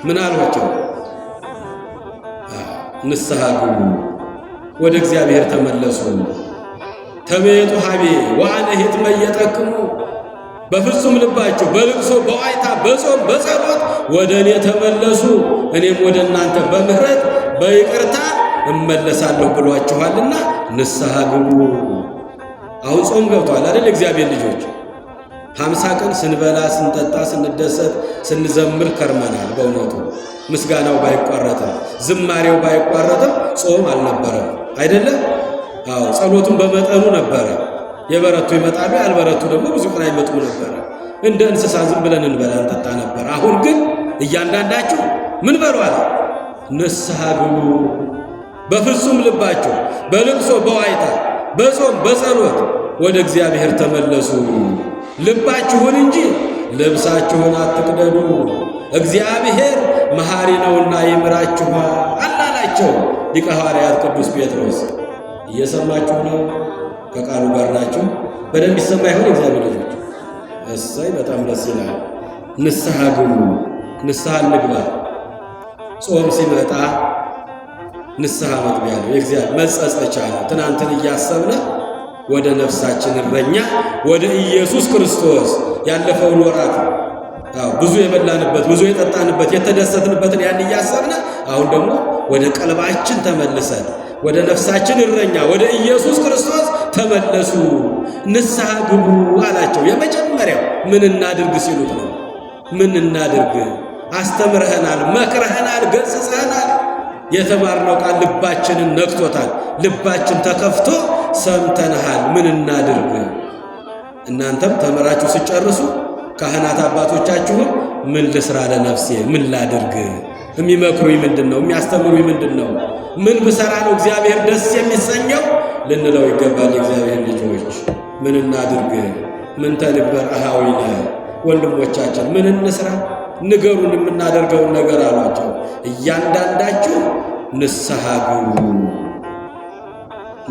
ምን አሏቸው? ንስሐ ግቡ። ወደ እግዚአብሔር ተመለሱ። ተመየጡ ሀቤ ወአነ ይትመየጠክሙ በፍጹም ልባችሁ በልቅሶ በዋይታ በጾም በጸሎት ወደ እኔ ተመለሱ፣ እኔም ወደ እናንተ በምህረት በይቅርታ እመለሳለሁ ብሏችኋልና ንስሐ ግቡ። አሁን ጾም ገብቷል አይደል? እግዚአብሔር ልጆች 50 ቀን ስንበላ ስንጠጣ ስንደሰት ስንዘምር ከርመናል። በእውነቱ ምስጋናው ባይቋረጥም ዝማሬው ባይቋረጥም ጾም አልነበረም አይደለም? አዎ ጸሎቱም በመጠኑ ነበረ። የበረቱ ይመጣሉ፣ ያልበረቱ ደግሞ ብዙ ቀን አይመጡም ነበረ። እንደ እንስሳ ዝም ብለን እንበላ እንጠጣ ነበር። አሁን ግን እያንዳንዳችሁ ምን በሉ አለ? ንስሐ ግቡ። በፍጹም ልባችሁ በልቅሶ በዋይታ በጾም በጸሎት ወደ እግዚአብሔር ተመለሱ። ልባችሁን እንጂ ልብሳችሁን አትቅደዱ፣ እግዚአብሔር መሐሪ ነውና ይምራችኋል አላላቸው ሊቀ ሐዋርያት ቅዱስ ጴጥሮስ። እየሰማችሁ ነው? ከቃሉ ጋር ናችሁ? በደንብ ይሰማ ይሆን? እግዚአብሔር ልጆች እሰይ፣ በጣም ደስ ይላል። ንስሐ ግቡ፣ ንስሐ እንግባ። ጾም ሲመጣ ንስሐ መግቢያ ነው፣ የእግዚአብሔር መጸጸቻ ነው። ትናንትን እያሰብነ ወደ ነፍሳችን እረኛ ወደ ኢየሱስ ክርስቶስ ያለፈውን ወራት ብዙ የበላንበት ብዙ የጠጣንበት የተደሰትንበትን ያን እያሰብነ አሁን ደግሞ ወደ ቀልባችን ተመልሰን ወደ ነፍሳችን እረኛ ወደ ኢየሱስ ክርስቶስ ተመለሱ፣ ንስሐ ግቡ አላቸው። የመጀመሪያው ምን እናድርግ ሲሉት ነው። ምን እናድርግ? አስተምረህናል፣ መክረህናል፣ ገጽጸህናል። የተማርነው ቃል ልባችንን ነክቶታል። ልባችን ተከፍቶ ሰምተንሃል። ምን እናድርግ? እናንተም ተምራችሁ ሲጨርሱ ካህናት አባቶቻችሁን ምን ልስራ ለነፍሴ፣ ምን ላድርግ? የሚመክሩኝ ምንድነው? የሚያስተምሩኝ ምንድነው? ምን ብሰራ ነው እግዚአብሔር ደስ የሚሰኘው ልንለው ይገባል። የእግዚአብሔር ልጆች ምን እናድርግ? ምን ተንበር አሃዊነ ወንድሞቻችን ምን እንስራ? ንገሩን የምናደርገውን ነገር አሏቸው። እያንዳንዳችሁ ንስሐ ግቡ፣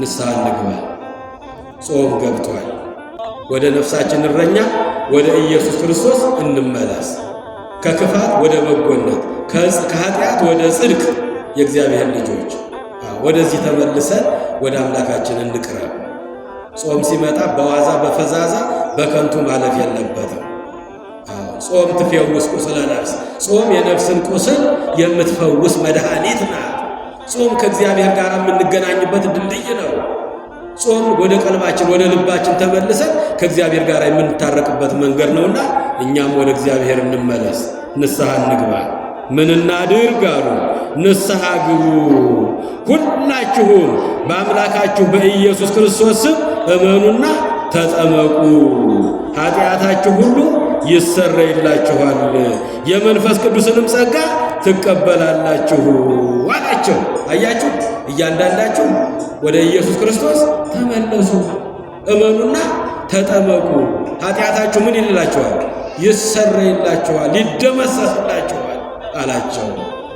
ንስሐ እንግባ። ጾም ገብቷል። ወደ ነፍሳችን እረኛ ወደ ኢየሱስ ክርስቶስ እንመለስ። ከክፋት ወደ በጎነት፣ ከኃጢአት ወደ ጽድቅ የእግዚአብሔር ልጆች ወደዚህ ተመልሰን ወደ አምላካችን እንቅረብ። ጾም ሲመጣ በዋዛ በፈዛዛ በከንቱ ማለፍ የለበትም። ጾም ትፈውስ ቁስለ ነፍስ። ጾም የነፍስን ቁስል የምትፈውስ መድኃኒት ናት። ጾም ከእግዚአብሔር ጋር የምንገናኝበት ድልድይ ነው። ጾም ወደ ቀልባችን ወደ ልባችን ተመልሰን ከእግዚአብሔር ጋር የምንታረቅበት መንገድ ነውና እኛም ወደ እግዚአብሔር እንመለስ፣ ንስሐ እንግባ። ምን እናድርግ አሉ? ንስሐ ግቡ፣ ሁላችሁም በአምላካችሁ በኢየሱስ ክርስቶስ ስም እመኑና ተጠመቁ፣ ኃጢአታችሁ ሁሉ ይሰረይላችኋል፣ የመንፈስ ቅዱስንም ጸጋ ትቀበላላችሁ አላቸው። አያችሁ፣ እያንዳንዳችሁ ወደ ኢየሱስ ክርስቶስ ተመለሱ፣ እመኑና ተጠመቁ፣ ኃጢአታችሁ ምን ይልላችኋል? ይሰረይላችኋል፣ ይደመሰስላችኋል አላቸው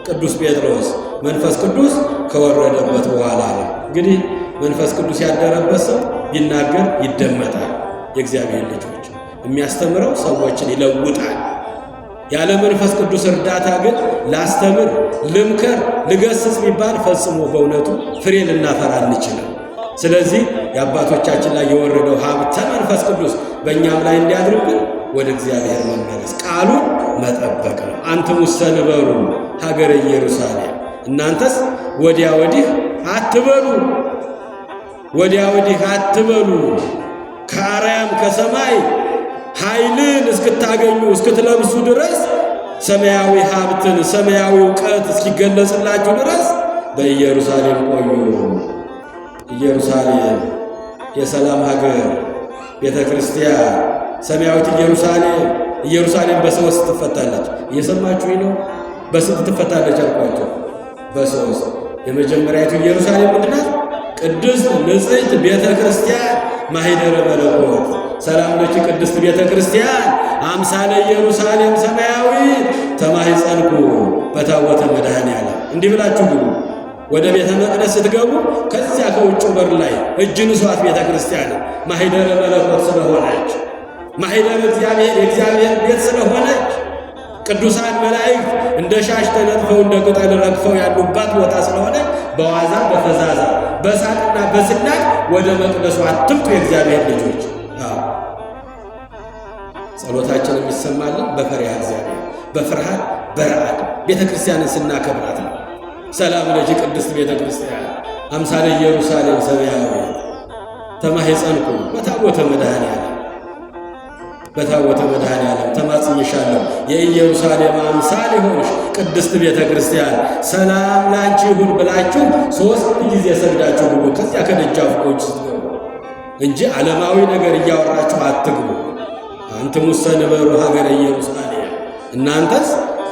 ቅዱስ ጴጥሮስ። መንፈስ ቅዱስ ከወረደበት በኋላ ነው። እንግዲህ መንፈስ ቅዱስ ያደረበት ሰው ቢናገር ይደመጣል። የእግዚአብሔር ልጆች የሚያስተምረው ሰዎችን ይለውጣል። ያለ መንፈስ ቅዱስ እርዳታ ግን ላስተምር፣ ልምከር፣ ልገስጽ ቢባል ፈጽሞ በእውነቱ ፍሬ ልናፈራ አንችልም። ስለዚህ የአባቶቻችን ላይ የወረደው ሀብተ መንፈስ ቅዱስ በእኛም ላይ እንዲያድርብን ወደ እግዚአብሔር መመለስ፣ ቃሉን መጠበቅ ነው። አንትሙሰ ንበሩ ሀገረ ኢየሩሳሌም፣ እናንተስ ወዲያ ወዲህ አትበሉ፣ ወዲያ ወዲህ አትበሉ፣ ከአርያም ከሰማይ ኃይልን እስክታገኙ እስክትለብሱ ድረስ ሰማያዊ ሀብትን ሰማያዊ እውቀት እስኪገለጽላችሁ ድረስ በኢየሩሳሌም ቆዩ። ኢየሩሳሌም የሰላም ሀገር ቤተ ክርስቲያን ሰማያዊት ኢየሩሳሌም። ኢየሩሳሌም በሶስት ትፈታለች። እየሰማችሁኝ ነው? በስንት ትፈታለች አልኳቸው? በሶስት። የመጀመሪያዊቱ ኢየሩሳሌም ምንድን ናት? ቅድስት ንጽሕት ቤተ ክርስቲያን ማኅደረ መለኮት። ሰላም ለኪ ቅድስት ቤተ ክርስቲያን አምሳለ ኢየሩሳሌም ሰማያዊት ተማኅፀንኩ በታቦተ መድኃኔዓለም። እንዲህ ብላችሁ ግቡ። ወደ ቤተ መቅደስ ስትገቡ ከዚያ ከውጭ በር ላይ እጅ ንሷት ቤተ ክርስቲያን ማኅደረ መለኮት ስለሆነች፣ ማኅደረ እግዚአብሔር የእግዚአብሔር ቤት ስለሆነች፣ ቅዱሳን መላእክት እንደ ሻሽ ተነጥፈው እንደ ቅጠል ረግፈው ያሉባት ቦታ ስለሆነ በዋዛ በፈዛዛ በሳቅና በስናቅ ወደ መቅደሱ አትምጡ የእግዚአብሔር ልጆች። ጸሎታችን የሚሰማልን በፈሪሃ እግዚአብሔር በፍርሃት በረዓድ ቤተ ክርስቲያንን ስናከብራት ነው። ሰላም ለኪ ቅድስት ቤተ ክርስቲያን አምሳለ ኢየሩሳሌም ሰማያዊ ተማኅፀንኩ በታቦተ መድኃኔዓለም በታቦተ መድኃኔዓለም ተማጽኝሻለሁ። የኢየሩሳሌም አምሳል የሆንሽ ቅድስት ቤተ ክርስቲያን ሰላም ላንቺ ይሁን ብላችሁ 3 ጊዜ ሰግዳችሁ ግቡ። ከዚያ ከደጃፉ ቆንጆ ስትገቡ እንጂ ዓለማዊ ነገር እያወራችሁ አትግቡ። አንትሙሰ ንበሩ ሀገረ ኢየሩሳሌም፣ እናንተስ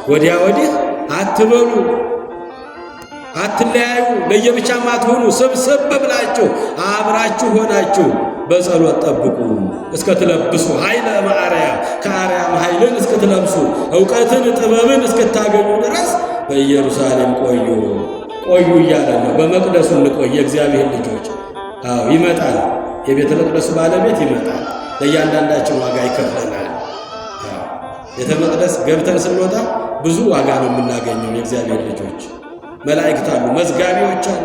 ወዲያ ወዲህ አትበሉ፣ አትለያዩ፣ ለየብቻም አትሆኑ። ስብስብ ብላችሁ አብራችሁ ሆናችሁ በጸሎት ጠብቁ። እስከትለብሱ ኃይለ እምአርያም፣ ከአርያም ኃይልን እስክትለብሱ ዕውቀትን ጥበብን እስክታገኙ ድረስ በኢየሩሳሌም ቆዩ እያለ ነው። በመቅደሱ እንቆይ የእግዚአብሔር ልጆች። ይመጣል፣ የቤተ መቅደሱ ባለቤት ይመጣል። ለእያንዳንዳችን ዋጋ ይከፍለናል። ቤተ መቅደስ ገብተን ስንወጣ ብዙ ዋጋ ነው የምናገኘው። የእግዚአብሔር ልጆች መላእክት አሉ፣ መዝጋቢዎች አሉ።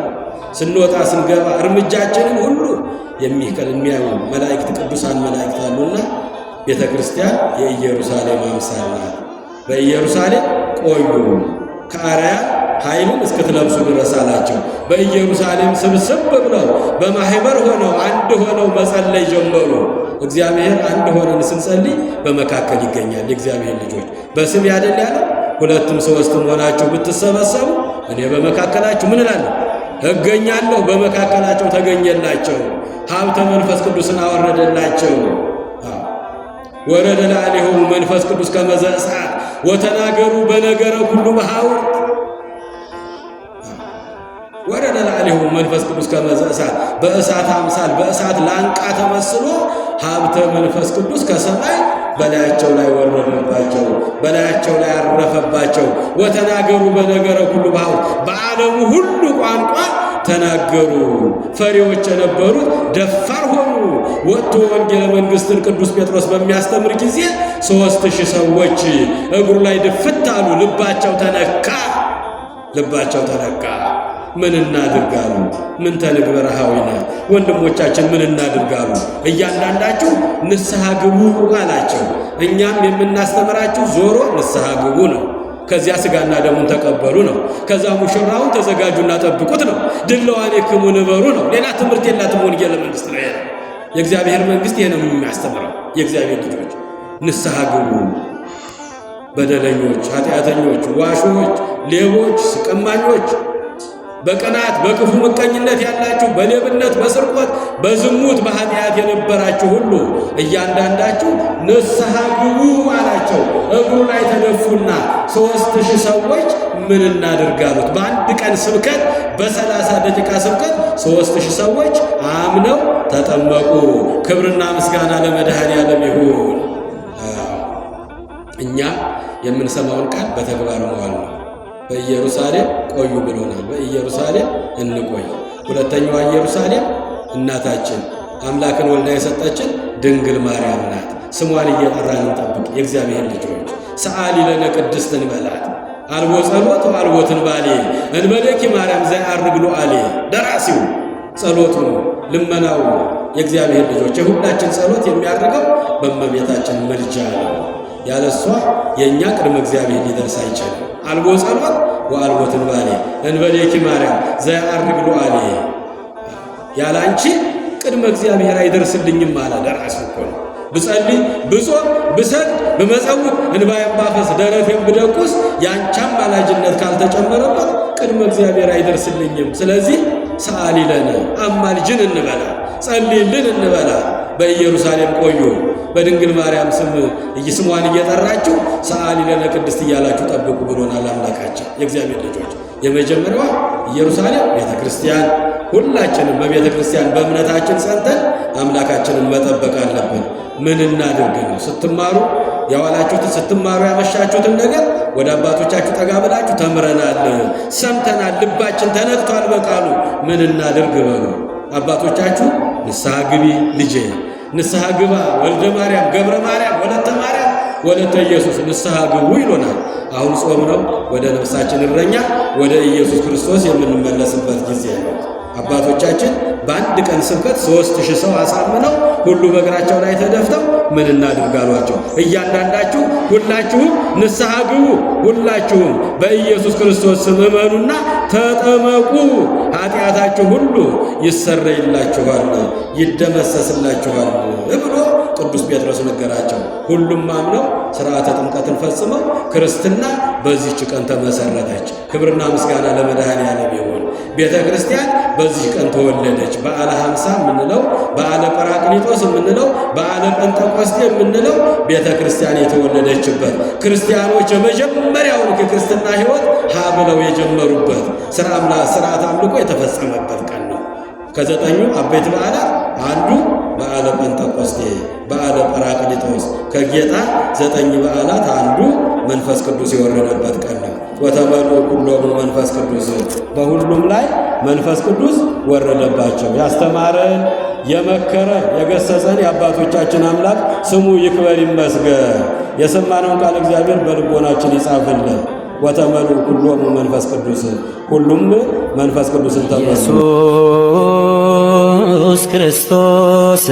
ስንወጣ ስንገባ እርምጃችንን ሁሉ የሚያዩ መላእክት፣ ቅዱሳን መላእክት አሉና ቤተ ክርስቲያን የኢየሩሳሌም አምሳል ናት። በኢየሩሳሌም ቆዩ ከአርያም ኃይልን እስክትለብሱ ድረስ አላቸው። በኢየሩሳሌም ስብስብ ብለው በማኅበር ሆነው አንድ ሆነው መጸለይ ጀመሩ። እግዚአብሔር አንድ ሆነን ስንጸልይ በመካከል ይገኛል። የእግዚአብሔር ልጆች በስም ያደል ያለው 2ም 3ም ሆናችሁ ብትሰበሰቡ እኔ በመካከላችሁ ምን እላለሁ? እገኛለሁ። በመካከላቸው ተገኘላቸው። ሀብተ መንፈስ ቅዱስን አወረደላቸው። ወረደ ላዕሌሆሙ መንፈስ ቅዱስ ከመ ዘእሳት ወተናገሩ በነገረ ሁሉ በሐውርት ወረደ ላዕሌሆሙ መንፈስ ቅዱስ ከመ ዘእሳት፣ በእሳት አምሳል በእሳት ላንቃ ተመስሎ ሀብተ መንፈስ ቅዱስ ከሰማይ በላያቸው ላይ ወረደባቸው፣ በላያቸው ላይ አረፈባቸው። ወተናገሩ በነገረ ሁሉ በሐውርት፣ በዓለሙ ሁሉ ቋንቋ ተናገሩ። ፈሪዎች የነበሩት ደፋር ሆኑ። ወጥቶ ወንጌለ መንግሥትን ቅዱስ ጴጥሮስ በሚያስተምር ጊዜ 3000 ሰዎች እግሩ ላይ ድፍት አሉ። ልባቸው ተነካ። ምን እናድርጋሉ? ምን ተንግበር ኀዊነ፣ ወንድሞቻችን ምን እናድርጋሉ? እያንዳንዳችሁ ንስሐ ግቡ አላቸው። እኛም የምናስተምራችሁ ዞሮ ንስሐ ግቡ ነው። ከዚያ ሥጋና ደሙን ተቀበሉ ነው። ከዛ ሙሽራውን ተዘጋጁና ጠብቁት ነው። ድለዋኔክሙ ንበሩ ነው። ሌላ ትምህርት የላትም። ወንጌለ መንግሥት ነው። የእግዚአብሔር መንግሥት ይሄ ነው የሚያስተምረው። የእግዚአብሔር ልጆች ንስሐ ግቡ። በደለኞች፣ ኃጢአተኞች፣ ዋሾች፣ ሌቦች፣ ቀማኞች፣ በቅናት በክፉ ምቀኝነት ያላችሁ፣ በሌብነት በስርቆት በዝሙት በኃጢአት የነበራችሁ ሁሉ እያንዳንዳችሁ ንስሐ ግቡ አላቸው። እግሩ ላይ ተደፉና 3000 ሰዎች ምን እናድርግ አሉት። በአንድ ቀን ስብከት በ30 ደቂቃ ስብከት 3000 ሰዎች አምነው ተጠመቁ። ክብርና ምስጋና ለመድኃኔዓለም ይሁን። እኛ የምንሰማውን ቃል በተግባር መዋል ነው። በኢየሩሳሌም ቆዩ ብሎናል። በኢየሩሳሌም እንቆይ። ሁለተኛዋ ኢየሩሳሌም እናታችን አምላክን ወልዳ የሰጠችን ድንግል ማርያም ናት። ስሟን እየጠራን እንጠብቅ። የእግዚአብሔር ልጆች ሰአሊ ለነ ቅድስት እንበላት። አልቦ ጸሎት አልቦ ትንባሌ እንበለኪ ማርያም ዘያርግ ሎአሌ። ደራሲው ጸሎቱ ልመናው የእግዚአብሔር ልጆች የሁላችን ጸሎት የሚያደርገው በእመቤታችን ምልጃ ነው። ያለሷ የእኛ ቅድመ እግዚአብሔር ሊደርስ አይችልም። አልቦ ጸሎት ወአልቦ ትንባሌ እንበለኪ ማርያም ዘያርግ ሎአሌ። ያላንቺ ቅድመ እግዚአብሔር አይደርስልኝም አለ ደራሲው እኮ ነው። ብጸልይ ብጾም ብሰግድ ብመጸውት እንባዬን ባፈስ ደረቴን ብደቁስ ያንቺም አማላጅነት ካልተጨመረበት ቅድመ እግዚአብሔር አይደርስልኝም። ስለዚህ ሰአሊ ለነ አማልጅን እንበላ፣ ጸልይልን እንበላ። በኢየሩሳሌም ቆዩ። በድንግል ማርያም ስሟን እየጠራችሁ ሰአሊ ለነ ቅድስት እያላችሁ ጠብቁ ብሎናል አምላካችን። የእግዚአብሔር ልጆች የመጀመሪያዋ ኢየሩሳሌም ቤተ ክርስቲያን። ሁላችንም በቤተ ክርስቲያን በእምነታችን ጸንተን አምላካችንን መጠበቅ አለብን። ምን እናድርግ ነው? ስትማሩ ያዋላችሁትን ስትማሩ ያመሻችሁትን ነገር ወደ አባቶቻችሁ ጠጋ ብላችሁ ተምረናል፣ ሰምተናል፣ ልባችን ተነክቷል በቃሉ ምን እናድርግ በሉ። አባቶቻችሁ ንስሐ ግቢ ልጄ፣ ንስሐ ግባ ወልደ ማርያም፣ ገብረ ማርያም፣ ወለተ ማርያም፣ ወለተ ኢየሱስ ንስሐ ግቡ ይሎናል። አሁን ጾም ነው። ወደ ነፍሳችን እረኛ ወደ ኢየሱስ ክርስቶስ የምንመለስበት ጊዜ ነው። አባቶቻችን በአንድ ቀን ስብከት 3000 ሰው አሳምነው ሁሉ በእግራቸው ላይ ተደፍተው ምን እናድርግ አሏቸው። እያንዳንዳችሁ ሁላችሁም ንስሐ ግቡ፣ ሁላችሁም በኢየሱስ ክርስቶስ ስም እመኑና ተጠመቁ፣ ኃጢአታችሁ ሁሉ ይሰረይላችኋል፣ ይደመሰስላችኋል ብሎ ቅዱስ ጴጥሮስ ነገራቸው። ሁሉም አምነው ሥርዓተ ጥምቀትን ፈጽመው ክርስትና በዚህች ቀን ተመሰረተች። ክብርና ምስጋና ለመድኃኔዓለም ይሁን። ቤተ ክርስቲያን በዚህ ቀን ተወለደች። በዓለ ሀምሳ የምንለው፣ በዓለ ጰራቅሊጦስ የምንለው፣ በዓለ ጴንጠቆስጤ የምንለው ቤተ ክርስቲያን የተወለደችበት ክርስቲያኖች የመጀመሪያውን የክርስትና ሕይወት ሀ ብለው የጀመሩበት ሥርዓት አምልኮ የተፈጸመበት ቀን ነው። ከዘጠኙ አበይት በዓላት አንዱ በዓለ ጴንጠቆስጤ፣ በዓለ ጰራቅሊጦስ ከጌታ 9 በዓላት አንዱ መንፈስ ቅዱስ የወረደበት ቀን ነው። ወተመልኡ ኩሎሙ መንፈስ ቅዱስ፣ በሁሉም ላይ መንፈስ ቅዱስ ወረደባቸው። ያስተማረን የመከረን የገሰጸን የአባቶቻችን አምላክ ስሙ ይክበር ይመስገን። የሰማነውን ቃል እግዚአብሔር በልቦናችን ይጻፍልን። ወተመልኡ ኩሎሙ መንፈስ ቅዱስ፣ ሁሉም መንፈስ ቅዱስን ተመሉ። ኢየሱስ ክርስቶስ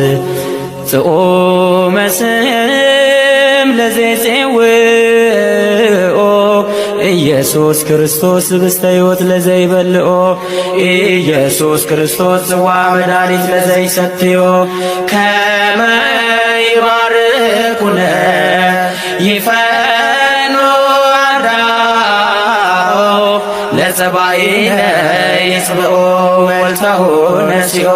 ጽኦመ ስም ለዘይጼውኦ ኢየሱስ ክርስቶስ ህብስተ ሕይወት ለዘይበልኦ ኢየሱስ ክርስቶስ ጽዋ መድኃኒት ለዘይሰትዮ ከመ ይባርኩነ ይፈኖ አዳኦ ለጸባኢነ ይጽብኦ ወልተሁ ነሲኦ